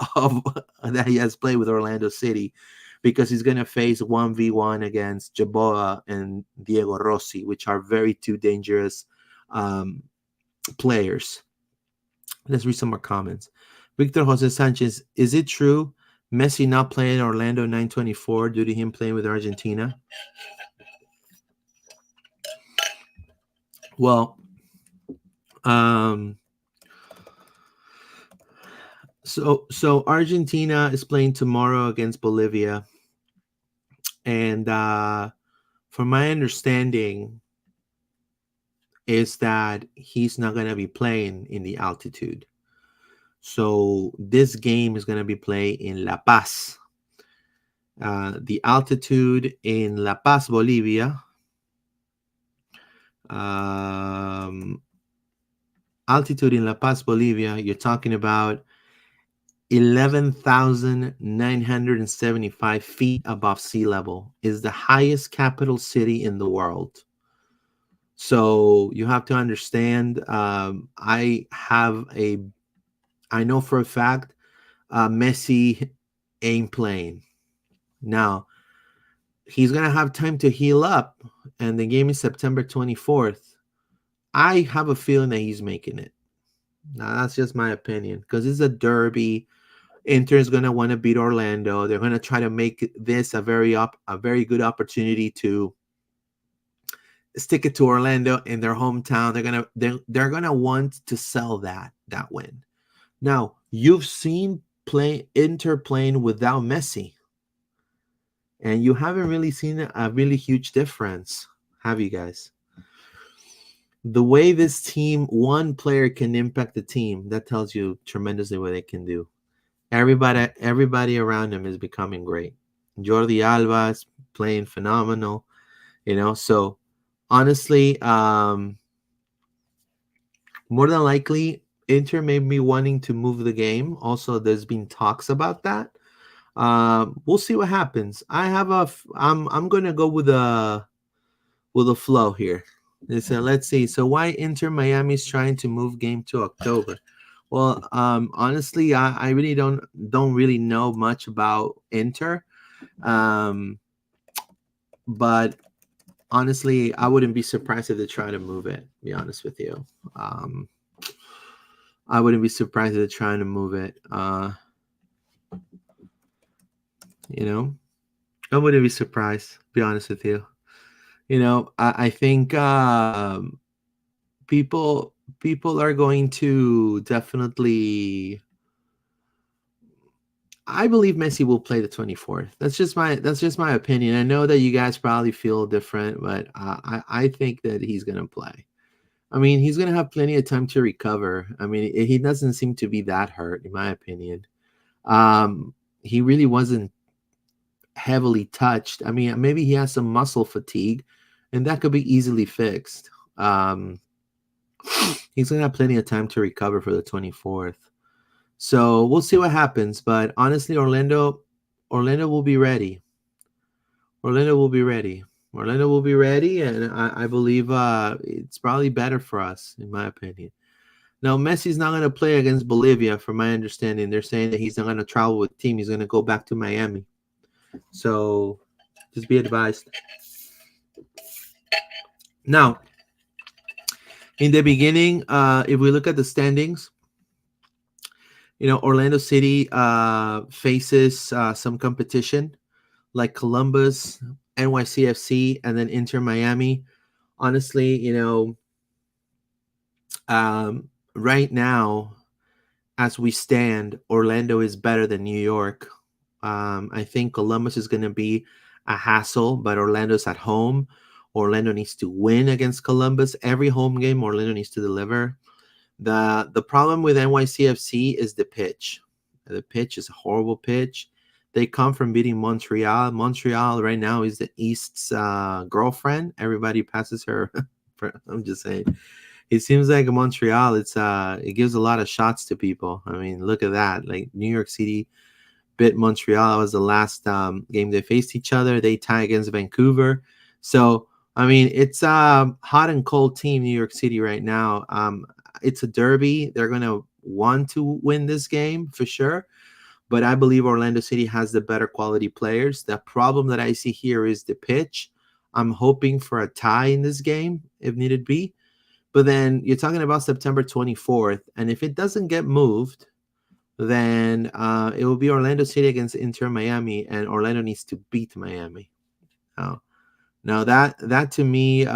that he has played with Orlando City, because he's going to face 1v1 against Yeboah and Diego Rossi, which are very two dangerous players. Let's read some more comments. Victor Jose Sanchez, is it true Messi not playing Orlando 924 due to him playing with Argentina? Well, so Argentina is playing tomorrow against Bolivia, and from my understanding is that he's not going to be playing in the altitude. So this game is going to be played in La Paz. The altitude in La Paz, Bolivia, altitude in La Paz, Bolivia, you're talking about 11,975 feet above sea level, is the highest capital city in the world. So you have to understand, I know for a fact Messi ain't playing. Now, he's going to have time to heal up, and the game is September 24th. I have a feeling that he's making it. Now, that's just my opinion, because it's a derby. Inter is going to want to beat Orlando. They're going to try to make this a very good opportunity to stick it to Orlando in their hometown. They're gonna want to sell that win. Now, you've seen Inter playing without Messi, and you haven't really seen a really huge difference, have you guys? The way this team, one player can impact the team, that tells you tremendously what they can do. Everybody around him is becoming great. Jordi Alba is playing phenomenal, so honestly, more than likely, Inter may be wanting to move the game. Also, there's been talks about that. We'll see what happens. I'm gonna go with a flow here. So let's see. So why Inter Miami is trying to move game to October? Well, honestly, I really don't really know much about Inter, um, but honestly, I wouldn't be surprised if they try to move it. To be honest with you, um, I wouldn't be surprised if they're trying to move it. You know, I wouldn't be surprised. To be honest with you, I think people are going to definitely. I believe Messi will play the 24th. That's just my opinion. I know that you guys probably feel different, but I think that he's gonna play. I mean, he's gonna have plenty of time to recover. I mean, he doesn't seem to be that hurt, in my opinion. He really wasn't heavily touched. I mean, maybe he has some muscle fatigue, and that could be easily fixed. Um, he's gonna have plenty of time to recover for the 24th. So we'll see what happens. But honestly, Orlando will be ready. Orlando will be ready. Orlando will be ready, and I believe it's probably better for us, in my opinion. Now, Messi's not going to play against Bolivia, from my understanding. They're saying that he's not going to travel with the team. He's going to go back to Miami. So just be advised. Now, in the beginning, if we look at the standings, Orlando City faces some competition like Columbus, NYCFC, and then Inter Miami. Honestly, right now, as we stand, Orlando is better than New York. I think Columbus is going to be a hassle, but Orlando's at home. Orlando needs to win against Columbus. Every home game, Orlando needs to deliver. The problem with NYCFC is the pitch. The pitch is a horrible pitch. They come from beating Montreal. Montreal right now is the East's girlfriend. Everybody passes her. I'm just saying. It seems like Montreal, it gives a lot of shots to people. I mean, look at that. Like New York City bit Montreal. That was the last game they faced each other. They tie against Vancouver. So, I mean, it's a hot and cold team, New York City right now. It's a derby. They're going to want to win this game for sure. But I believe Orlando City has the better quality players. The problem that I see here is the pitch. I'm hoping for a tie in this game if needed be. But then you're talking about September 24th. And if it doesn't get moved, then it will be Orlando City against Inter Miami, and Orlando needs to beat Miami. Now that to me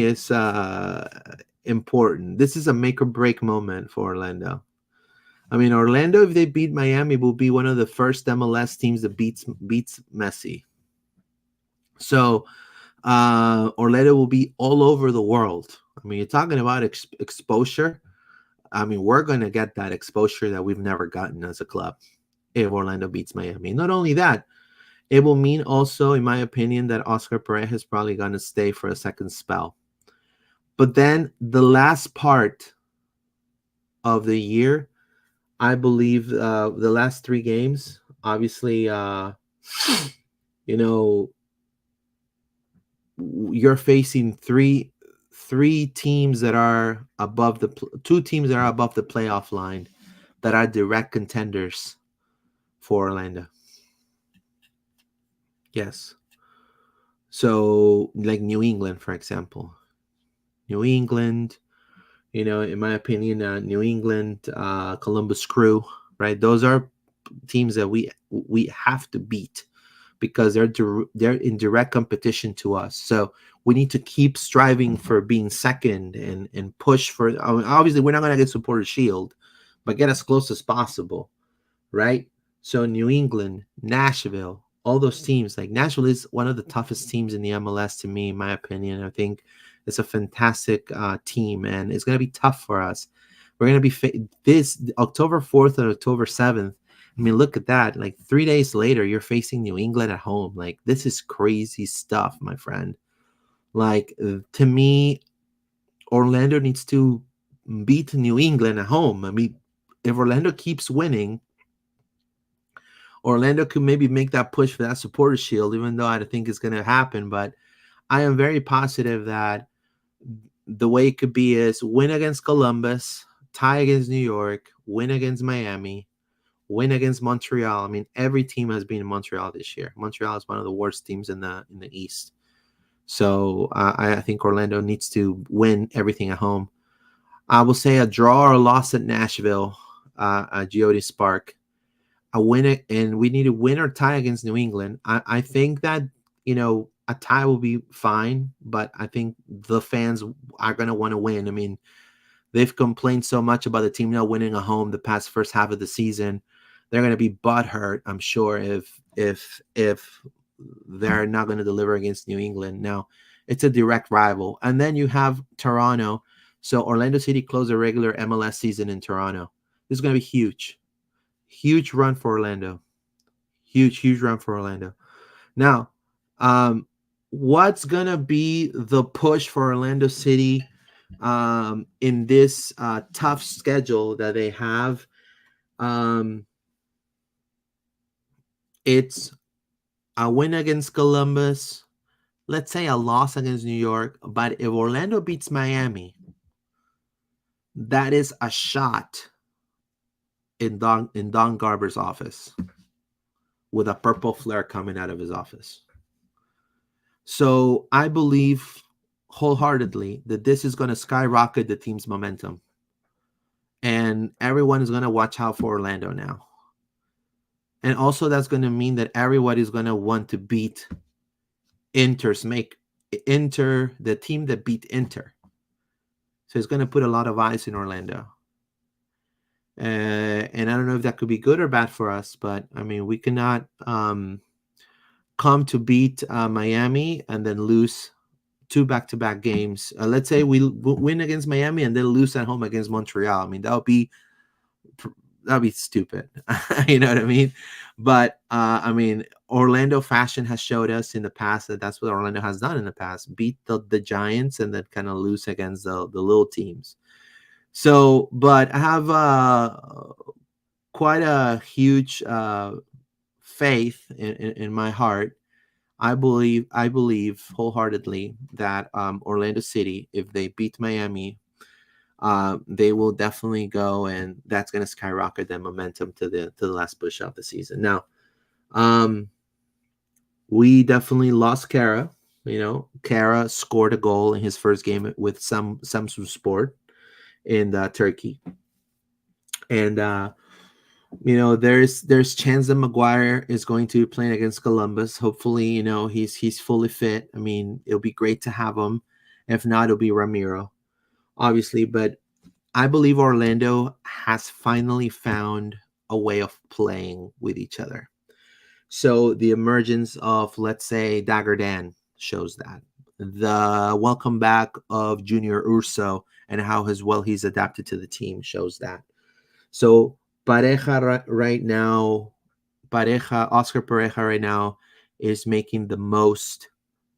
is important. This is a make or break moment for Orlando. I mean, Orlando, if they beat Miami, will be one of the first MLS teams that beats Messi. So Orlando will be all over the world. I mean, you're talking about exposure. I mean, we're going to get that exposure that we've never gotten as a club if Orlando beats Miami. Not only that, it will mean also, in my opinion, that Oscar Pareja is probably going to stay for a second spell. But then the last part of the year, I believe the last 3 games, obviously, you're facing three teams that are above the 2 teams that are above the playoff line that are direct contenders for Orlando. Yes. So like New England, for example. New England, in my opinion, New England, Columbus Crew, right? Those are teams that we have to beat because they're in direct competition to us. So we need to keep striving for being second and push for. Obviously, we're not going to get Supporter Shield, but get as close as possible, right? So New England, Nashville, all those teams. Like Nashville is one of the toughest teams in the MLS to me, in my opinion. I think it's a fantastic team, and it's going to be tough for us. We're going to be this October 4th and October 7th. I mean, look at that. Like 3 days later, you're facing New England at home. Like, this is crazy stuff, my friend. Like, to me, Orlando needs to beat New England at home. I mean, if Orlando keeps winning, Orlando could maybe make that push for that Supporter Shield, even though I don't think it's going to happen. But I am very positive that the way it could be is win against Columbus, tie against New York, win against Miami, win against Montreal. I mean, every team has been in Montreal this year. Montreal is one of the worst teams in the East. So I think Orlando needs to win everything at home. I will say a draw or a loss at Nashville, at Geodis Park. A win, and we need to win or tie against New England. I think that, a tie will be fine, but I think the fans are going to want to win. I mean, they've complained so much about the team not winning a home the past first half of the season. They're going to be butthurt, I'm sure, if they're not going to deliver against New England. Now, it's a direct rival. And then you have Toronto. So Orlando City closed a regular MLS season in Toronto. This is going to be huge. Huge run for Orlando. Huge run for Orlando. Now, what's going to be the push for Orlando City in this tough schedule that they have? It's a win against Columbus, let's say a loss against New York, but if Orlando beats Miami, that is a shot in Don Garber's office with a purple flare coming out of his office. So I believe wholeheartedly that this is going to skyrocket the team's momentum. And everyone is going to watch out for Orlando now. And also that's going to mean that everybody's going to want to beat Inter, the team that beat Inter. So it's going to put a lot of eyes in Orlando. And I don't know if that could be good or bad for us, but I mean, we cannot come to beat Miami and then lose 2 back-to-back games. Let's say we win against Miami and then lose at home against Montreal. I mean, that would be stupid. You know what I mean? But I mean, Orlando fashion has showed us in the past that that's what Orlando has done in the past: beat the Giants and then kind of lose against the little teams. So, but I have quite a huge faith in my heart. I believe wholeheartedly that Orlando City, if they beat Miami, they will definitely go, and that's going to skyrocket their momentum to the last push of the season. Now, we definitely lost Kara. Kara scored a goal in his first game with Samsunspor in Turkey, and there's chance that Maguire is going to be playing against Columbus. Hopefully, he's fully fit. I mean, it'll be great to have him. If not, it'll be Ramiro, obviously. But I believe Orlando has finally found a way of playing with each other. So the emergence of, let's say, Dagger Dan shows that. The welcome back of Junior Urso and how he's adapted to the team shows that. So Oscar Pareja right now is making the most,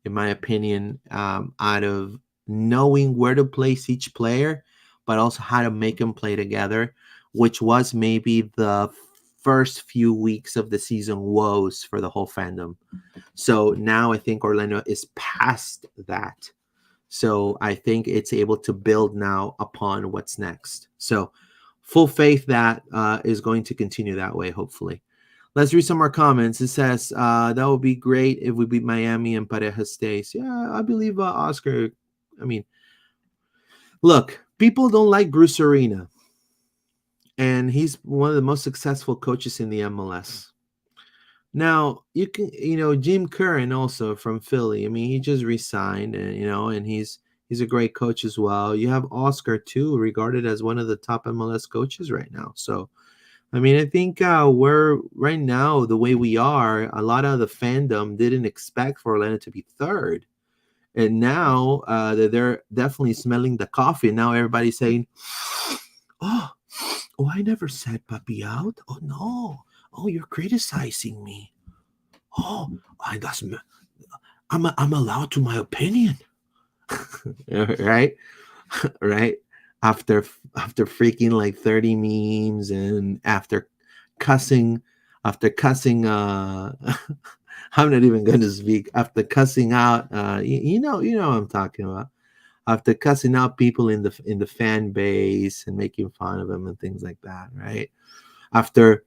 in my opinion, out of knowing where to place each player, but also how to make them play together, which was maybe the first few weeks of the season woes for the whole fandom. So now I think Orlando is past that. So I think it's able to build now upon what's next. So full faith that is going to continue that way, hopefully. Let's read some more comments. It says, that would be great if we beat Miami and Pareja stays. Yeah, I believe Oscar. I mean, look, people don't like Bruce Arena. And he's one of the most successful coaches in the MLS. Now, you can, Jim Curran also from Philly. I mean, he just resigned, and he's a great coach as well. You have Oscar too, regarded as one of the top MLS coaches right now. So, I mean, I think we're right now the way we are. A lot of the fandom didn't expect for Orlando to be third, and now they're definitely smelling the coffee. Now everybody's saying, "Oh, I never said Papi out. Oh no! Oh, you're criticizing me. Oh, I'm allowed to my opinion." Right. After freaking like 30 memes and after cussing I'm not even going to speak, after cussing out what I'm talking about, after cussing out people in the fan base and making fun of them and things like that, right? After,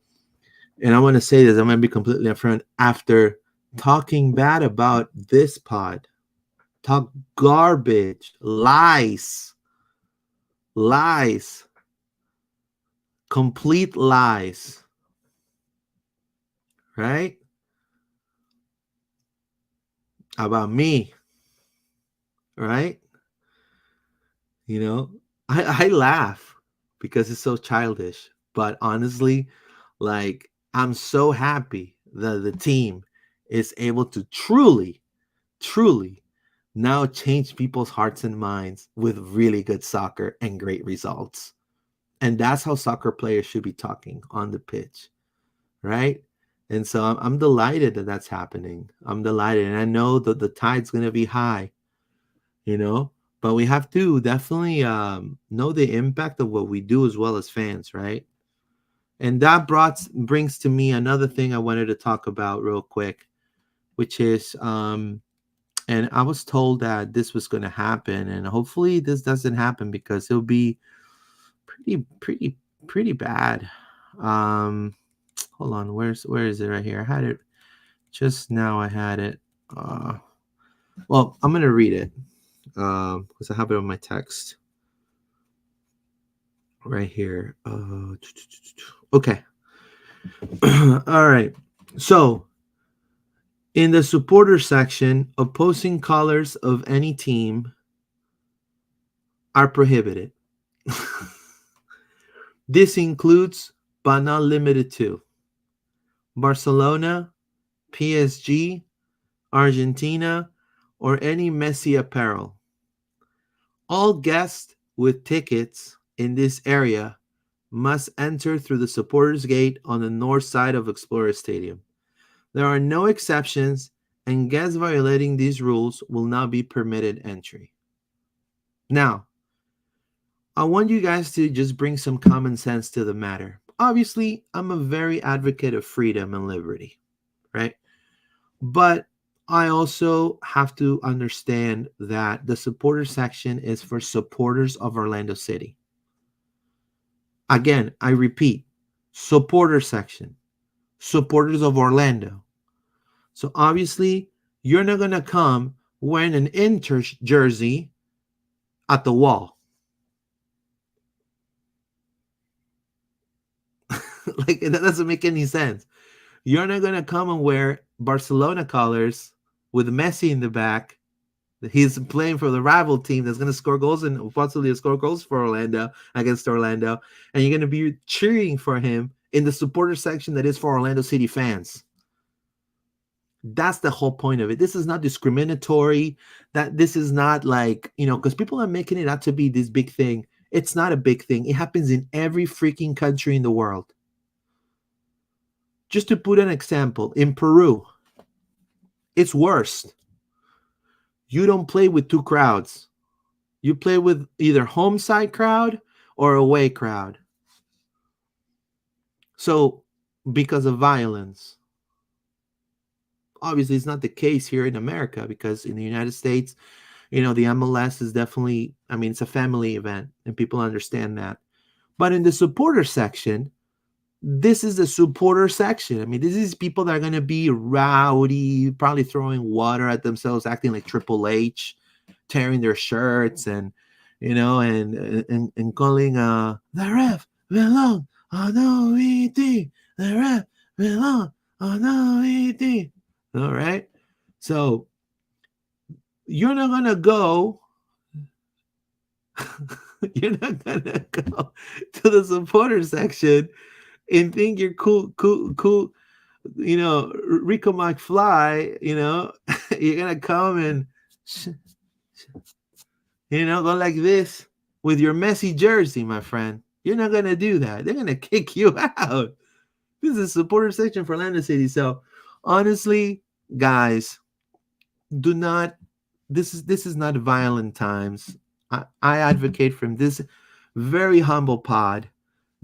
and I want to say this, I'm going to be completely upfront, after talking bad about this pod, talk garbage, lies, complete lies, right? About me, right? You know, I laugh because it's so childish. But honestly, like, I'm so happy that the team is able to truly now change people's hearts and minds with really good soccer and great results. And that's how soccer players should be talking on the pitch, right? And so I'm delighted that that's happening. I'm delighted. And I know that the tide's going to be high, you know, but we have to definitely know the impact of what we do as well as fans, right? And that brings to me another thing I wanted to talk about real quick, which is, and I was told that this was going to happen, and hopefully this doesn't happen because it'll be pretty bad. Hold on, where is it? Right here. I had it just now. I had it. Well, I'm gonna read it because I have it on my text right here. Okay. All right. So in the supporter section, opposing colors of any team are prohibited. This includes, but not limited to, Barcelona, PSG, Argentina, or any Messi apparel. All guests with tickets in this area must enter through the supporters gate on the north side of Explorer Stadium. There are no exceptions, and guests violating these rules will not be permitted entry. Now, I want you guys to just bring some common sense to the matter. Obviously, I'm a very advocate of freedom and liberty, right? But I also have to understand that the supporter section is for supporters of Orlando City. Again, I repeat, supporter section, supporters of Orlando. So obviously, you're not going to come wearing an Inter jersey at the wall. Like, that doesn't make any sense. You're not going to come and wear Barcelona colors with Messi in the back. He's playing for the rival team that's going to score goals and possibly score goals for Orlando against Orlando. And you're going to be cheering for him in the supporter section that is for Orlando City fans. That's the whole point of it. This is not discriminatory. That this is not like, because people are making it out to be this big thing. It's not a big thing. It happens in every freaking country in the world. Just to put an example, in Peru, it's worse. You don't play with two crowds. You play with either home side crowd or away crowd. So, because of violence. Obviously, it's not the case here in America because in the United States, the MLS is definitely, it's a family event and people understand that. But in the supporter section, this is the supporter section. This is people that are going to be rowdy, probably throwing water at themselves, acting like Triple H, tearing their shirts and calling the ref belong on OET. The ref belong on OET. All right. So you're not gonna go. You're not gonna go to the supporter section and think you're cool. Rico McFly. You're gonna come and go like this with your Messi jersey, my friend. You're not gonna do that. They're gonna kick you out. This is a supporter section for Orlando City. So honestly, guys, do not. This is not violent times. I advocate from this very humble pod,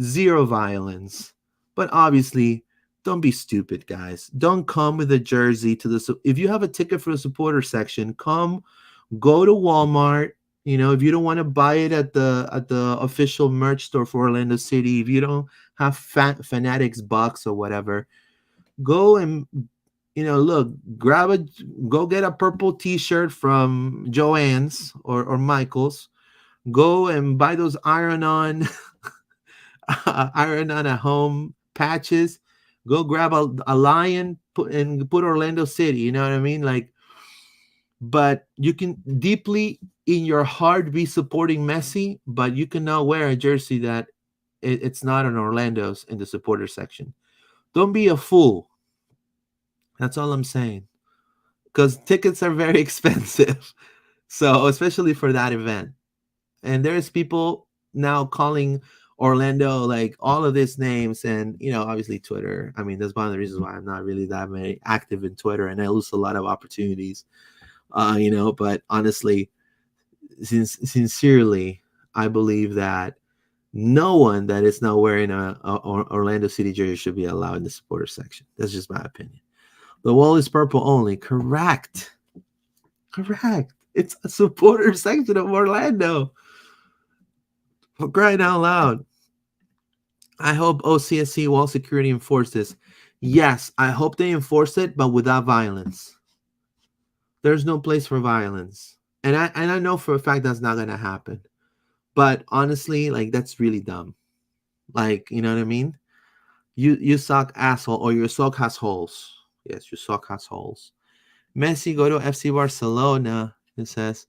zero violence. But obviously, don't be stupid, guys. Don't come with a jersey to the. If you have a ticket for the supporter section, go to Walmart You know, if you don't want to buy it at the official merch store for Orlando City, if you don't have Fanatics bucks or whatever, go and, you know, look, go get a purple T-shirt from Joann's or Michael's. Go and buy those iron-on iron-on at home patches. Go grab a lion, put Orlando City. You know what I mean? Like, but you can deeply in your heart be supporting Messi, but you cannot wear a jersey that it's not an Orlando's in the supporter section. Don't be a fool. That's all I'm saying. Because tickets are very expensive. So, especially for that event. And there's people now calling Orlando like all of these names, and you know, obviously Twitter. I mean, that's one of the reasons why I'm not really that many active in Twitter, and I lose a lot of opportunities. You know, but honestly, sincerely, I believe that no one that is not wearing a Orlando City jersey should be allowed in the supporter section. That's just my opinion. The wall is purple only. Correct. Correct. It's a supporter section of Orlando. For crying out loud. I hope OCSC wall security enforce this. Yes, I hope they enforce it, but without violence. There's no place for violence. And I know for a fact that's not gonna happen. But honestly, like that's really dumb. Like, you know what I mean? You suck asshole, or your sock has holes. Yes, your sock has holes. Messi go to FC Barcelona, it says.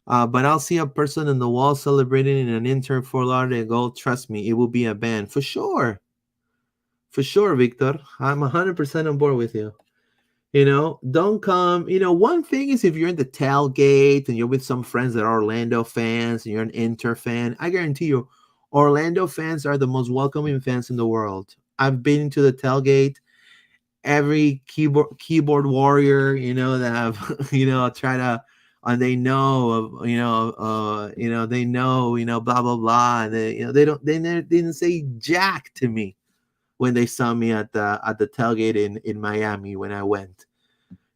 But I'll see a person in the wall celebrating in an Inter Fort Lauderdale goal. Trust me, it will be a ban. For sure. For sure, Victor. I'm 100% on board with you. You know, don't come. You know, one thing is if you're in the tailgate and you're with some friends that are Orlando fans and you're an Inter fan, I guarantee you, Orlando fans are the most welcoming fans in the world. I've been to the tailgate. Every keyboard warrior, you know, that have, you know, try to, and they know of, they know, blah blah blah, and they, they didn't say jack to me when they saw me at the tailgate in Miami when I went.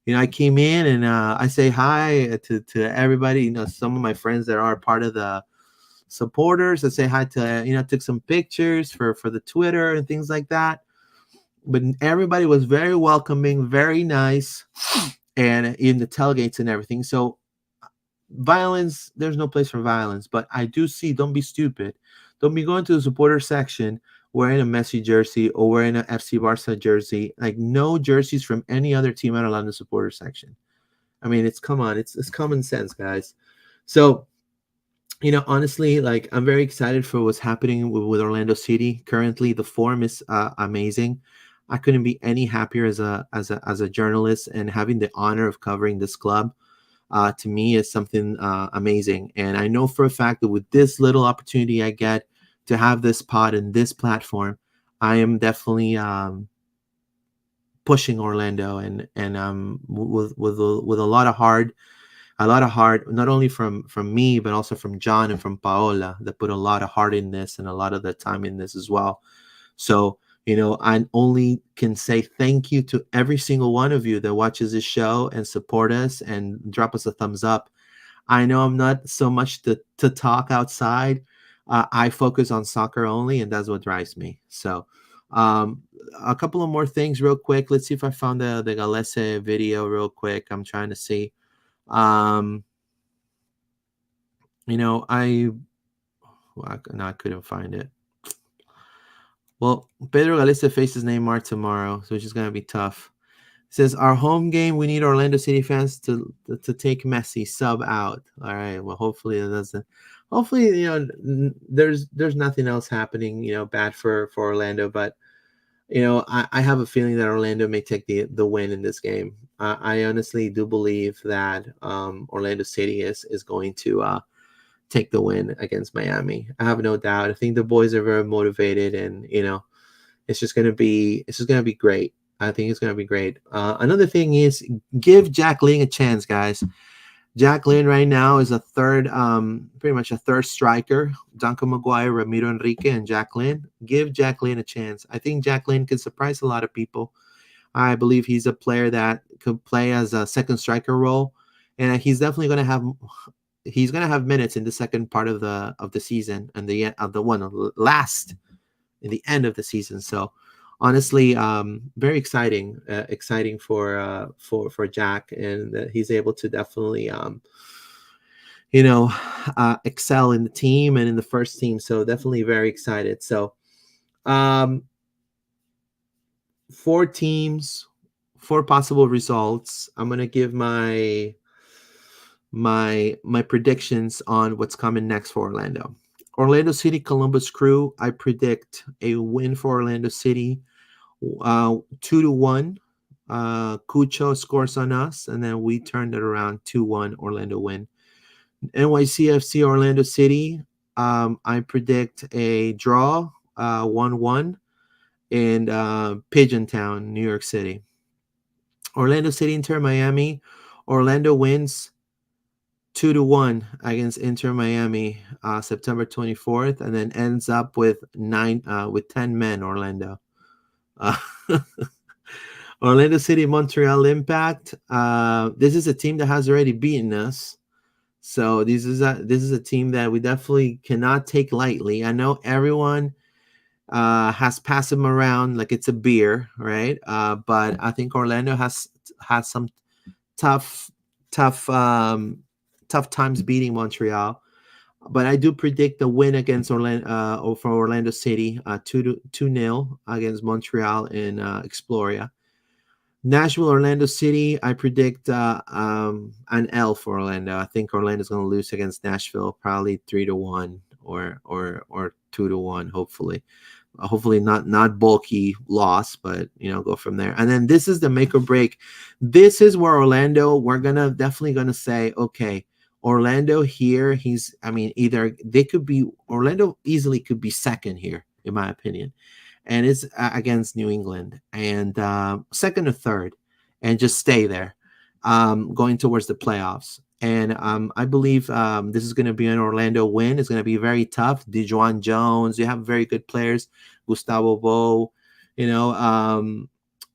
You know, I came in and I say hi to everybody. You know, some of my friends that are part of the supporters. I say hi to, took some pictures for the Twitter and things like that. But everybody was very welcoming, very nice, and in the tailgates and everything. So violence, there's no place for violence. But I do see, don't be stupid. Don't be going to the supporter section wearing a Messi jersey or wearing an FC Barca jersey. Like no jerseys from any other team out allowed in the supporter section. I mean, it's come on, it's common sense, guys. So, honestly, like I'm very excited for what's happening with Orlando City. Currently, the form is amazing. I couldn't be any happier as a journalist, and having the honor of covering this club. To me is something amazing. And I know for a fact that with this little opportunity I get to have this pod and this platform, I am definitely pushing Orlando and with a lot of heart, not only from me but also from John and from Paola that put a lot of heart in this and a lot of the time in this as well. So I only can say thank you to every single one of you that watches this show and support us and drop us a thumbs up. I know I'm not so much to talk outside. I focus on soccer only, and that's what drives me. So, a couple of more things real quick. Let's see if I found the Galese video real quick. I'm trying to see. Um, I couldn't find it. Well, Pedro Galese faces Neymar tomorrow, so it's just gonna be tough. It says our home game, we need Orlando City fans to take Messi sub out. All right. Well, hopefully it doesn't. Hopefully, there's nothing else happening, bad for Orlando. But I have a feeling that Orlando may take the win in this game. I honestly do believe that Orlando City is going to take the win against Miami. I have no doubt. I think the boys are very motivated, and it's just gonna be great. I think it's gonna be great. Another thing is give Jack Lynn a chance, guys. Jack Lynn right now is a third, pretty much a third striker. Duncan Maguire, Ramiro Enrique, and Jack Lynn. Give Jack Lynn a chance. I think Jack Lynn can surprise a lot of people. I believe he's a player that could play as a second striker role, and he's definitely going to have he's gonna have minutes in the second part of the season and the one last in the end of the season. So honestly, very exciting, exciting for Jack, and he's able to definitely you know excel in the team and in the first team. So definitely very excited. So um, four teams, four possible results. I'm gonna give my predictions on what's coming next for Orlando. Orlando City Columbus Crew. I predict a win for Orlando City, 2-1. Cucho scores on us, and then we turned it around 2-1. Orlando win. NYCFC Orlando City. I predict a draw, 1-1 in Pigeon Town, New York City. Orlando City Inter Miami. Orlando wins 2-1 against Inter Miami, September 24th, and then ends up with 10 men. Orlando. Uh, Orlando City Montreal Impact. This is a team that has already beaten us. So this is a team that we definitely cannot take lightly. I know everyone has passed them around like it's a beer, right? But I think Orlando has some tough, tough, tough times beating Montreal. But I do predict the win against Orlando for Orlando City, 2-0 against Montreal in Exploria. Nashville, Orlando City. I predict an L for Orlando. I think Orlando's going to lose against Nashville, probably 3-1 or 2-1. Hopefully not bulky loss, but go from there. And then this is the make or break. This is where Orlando, we're definitely gonna say, okay, Orlando here. Either they could be Orlando easily could be second here, in my opinion, and it's against New England, and second or third, and just stay there, going towards the playoffs. And I believe this is going to be an Orlando win. It's going to be very tough. DeJuan Jones, you have very good players. Gustavo Bo,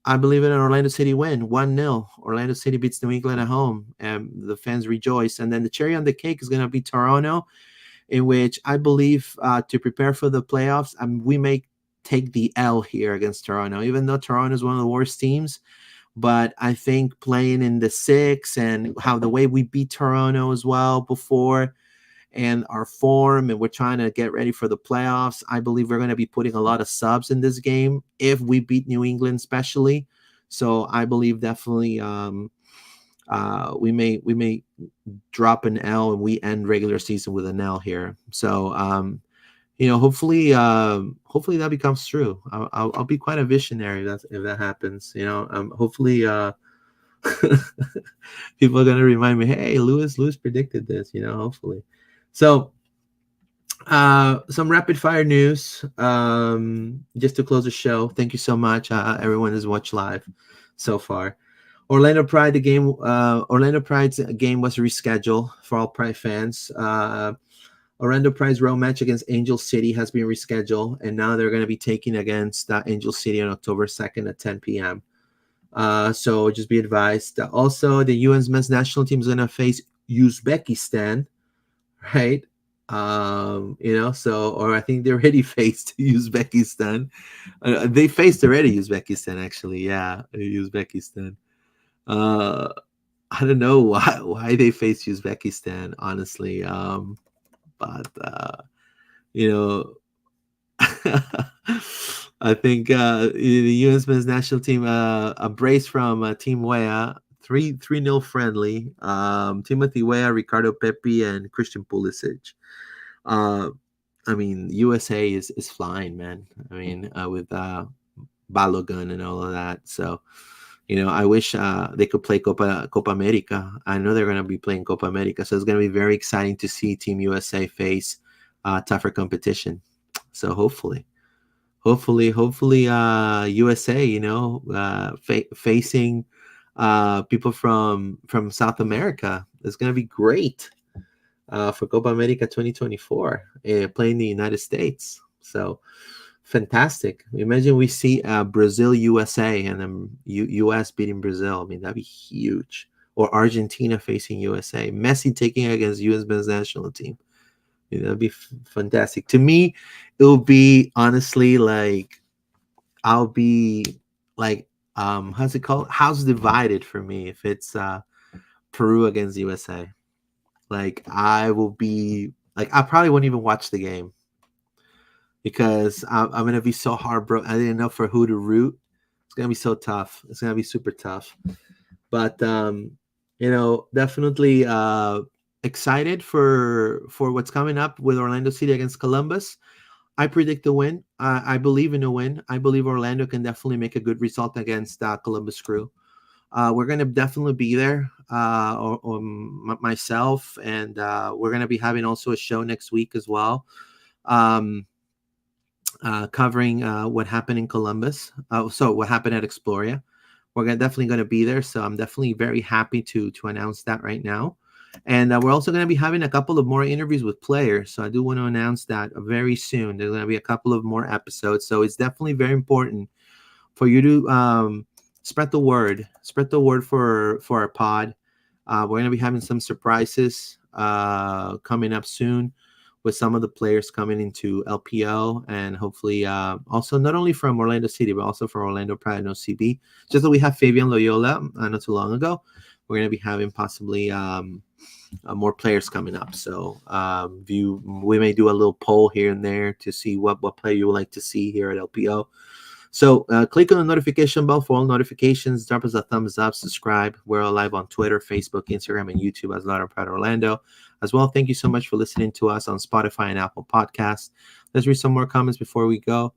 I believe in an Orlando City win, 1-0. Orlando City beats New England at home, and the fans rejoice. And then the cherry on the cake is going to be Toronto, in which I believe to prepare for the playoffs, we may take the L here against Toronto, even though Toronto is one of the worst teams. But I think playing in the 6 and how the way we beat Toronto as well before, and our form, and we're trying to get ready for the playoffs, I believe we're going to be putting a lot of subs in this game if we beat New England, especially. So I believe definitely we may drop an L and we end regular season with an L here. So hopefully that becomes true. I'll be quite a visionary if that happens. Hopefully people are gonna remind me, hey, Lewis predicted this. Hopefully. So some rapid fire news. Just to close the show. Thank you so much, everyone who's watched live so far. Orlando Pride's game was rescheduled for all Pride fans. Orlando Pride's road match against Angel City has been rescheduled, and now they're going to be taking against Angel City on October 2nd at 10 p.m. So just be advised. Also, the U.S. men's national team is going to face Uzbekistan, right? Or I think they already faced Uzbekistan. They faced already Uzbekistan, actually. Yeah, Uzbekistan. I don't know why they faced Uzbekistan, honestly. But I think the U.S. men's national team, a brace from Team Weah, 3-0 friendly. Timothy Weah, Ricardo Pepi, and Christian Pulisic. USA is flying, man. With Balogun and all of that. So, I wish they could play Copa America. I know they're going to be playing Copa America, so it's going to be very exciting to see Team USA face tougher competition. So hopefully USA, facing people from South America. It's going to be great for Copa America 2024, playing the United States. So fantastic. Imagine we see Brazil USA and then US beating Brazil. That'd be huge. or Argentina facing USA, Messi taking against U.S. men's national team. That'd be fantastic. To me, it will be honestly like I'll be like how's it called? House divided for me if it's Peru against USA. Like I will be like I probably won't even watch the game because I'm gonna be so heartbroken. I didn't know for who to root. It's gonna be so tough. It's gonna be super tough. But definitely excited for what's coming up with Orlando City against Columbus. I predict a win. I believe in a win. I believe Orlando can definitely make a good result against Columbus Crew. We're going to definitely be there, or myself, and we're going to be having also a show next week as well, um, covering what happened in Columbus. So what happened at Exploria. We're definitely going to be there. So I'm definitely very happy to announce that right now. And we're also going to be having a couple of more interviews with players. So I do want to announce that very soon. There's going to be a couple of more episodes. So it's definitely very important for you to spread the word. Spread the word for our pod. We're going to be having some surprises coming up soon with some of the players coming into LPO, and hopefully also not only from Orlando City, but also from Orlando Pride and OCB. Just that we have Fabian Loyola not too long ago. We're going to be having possibly more players coming up. So we may do a little poll here and there to see what player you would like to see here at LPO. So click on the notification bell for all notifications. Drop us a thumbs up, subscribe. We're live on Twitter, Facebook, Instagram, and YouTube as Loud and Proud Orlando. As well, thank you so much for listening to us on Spotify and Apple Podcasts. Let's read some more comments before we go.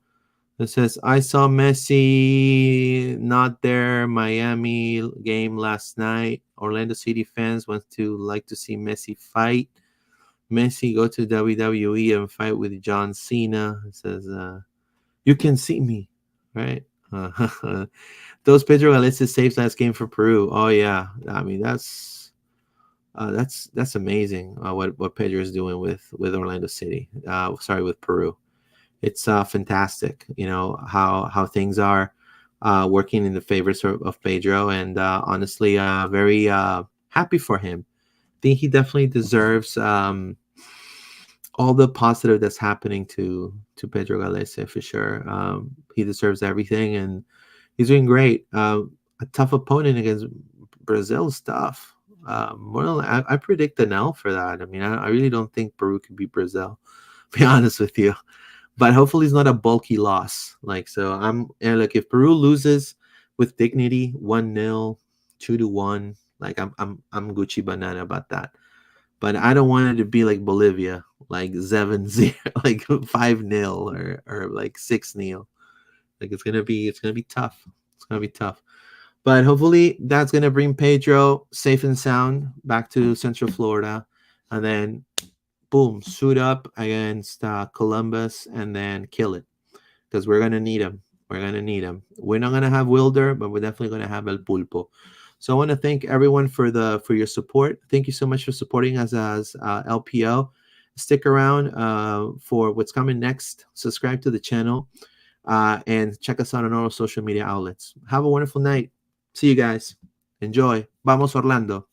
It says, I saw Messi not there Miami game last night. Orlando City fans want to like to see Messi fight. Messi go to WWE and fight with John Cena. It says, you can see me, right? Those Pedro Gales saves last game for Peru. Oh yeah, I mean that's amazing. What Pedro is doing with Orlando City. With Peru. It's fantastic. How things are working in the favors of Pedro, and honestly, very happy for him. I think he definitely deserves all the positive that's happening to Pedro Galese for sure. He deserves everything, and he's doing great. A tough opponent against Brazil is tough. I predict an L for that. I mean, I really don't think Peru could beat Brazil. To be honest with you, but hopefully it's not a bulky loss. Like if Peru loses with dignity, 1-0, 2-1, like I'm Gucci banana about that. But I don't want it to be like Bolivia, like 7-0, like 5-0 or like 6-0. Like it's gonna be tough. It's gonna be tough. But hopefully that's gonna bring Pedro safe and sound back to Central Florida, and then boom, suit up against Columbus and then kill it, because we're gonna need him. We're gonna need him. We're not gonna have Wilder, but we're definitely gonna have El Pulpo. So I want to thank everyone for your support. Thank you so much for supporting us as LPO. Stick around for what's coming next. Subscribe to the channel and check us out on all social media outlets. Have a wonderful night. See you guys. Enjoy. Vamos Orlando.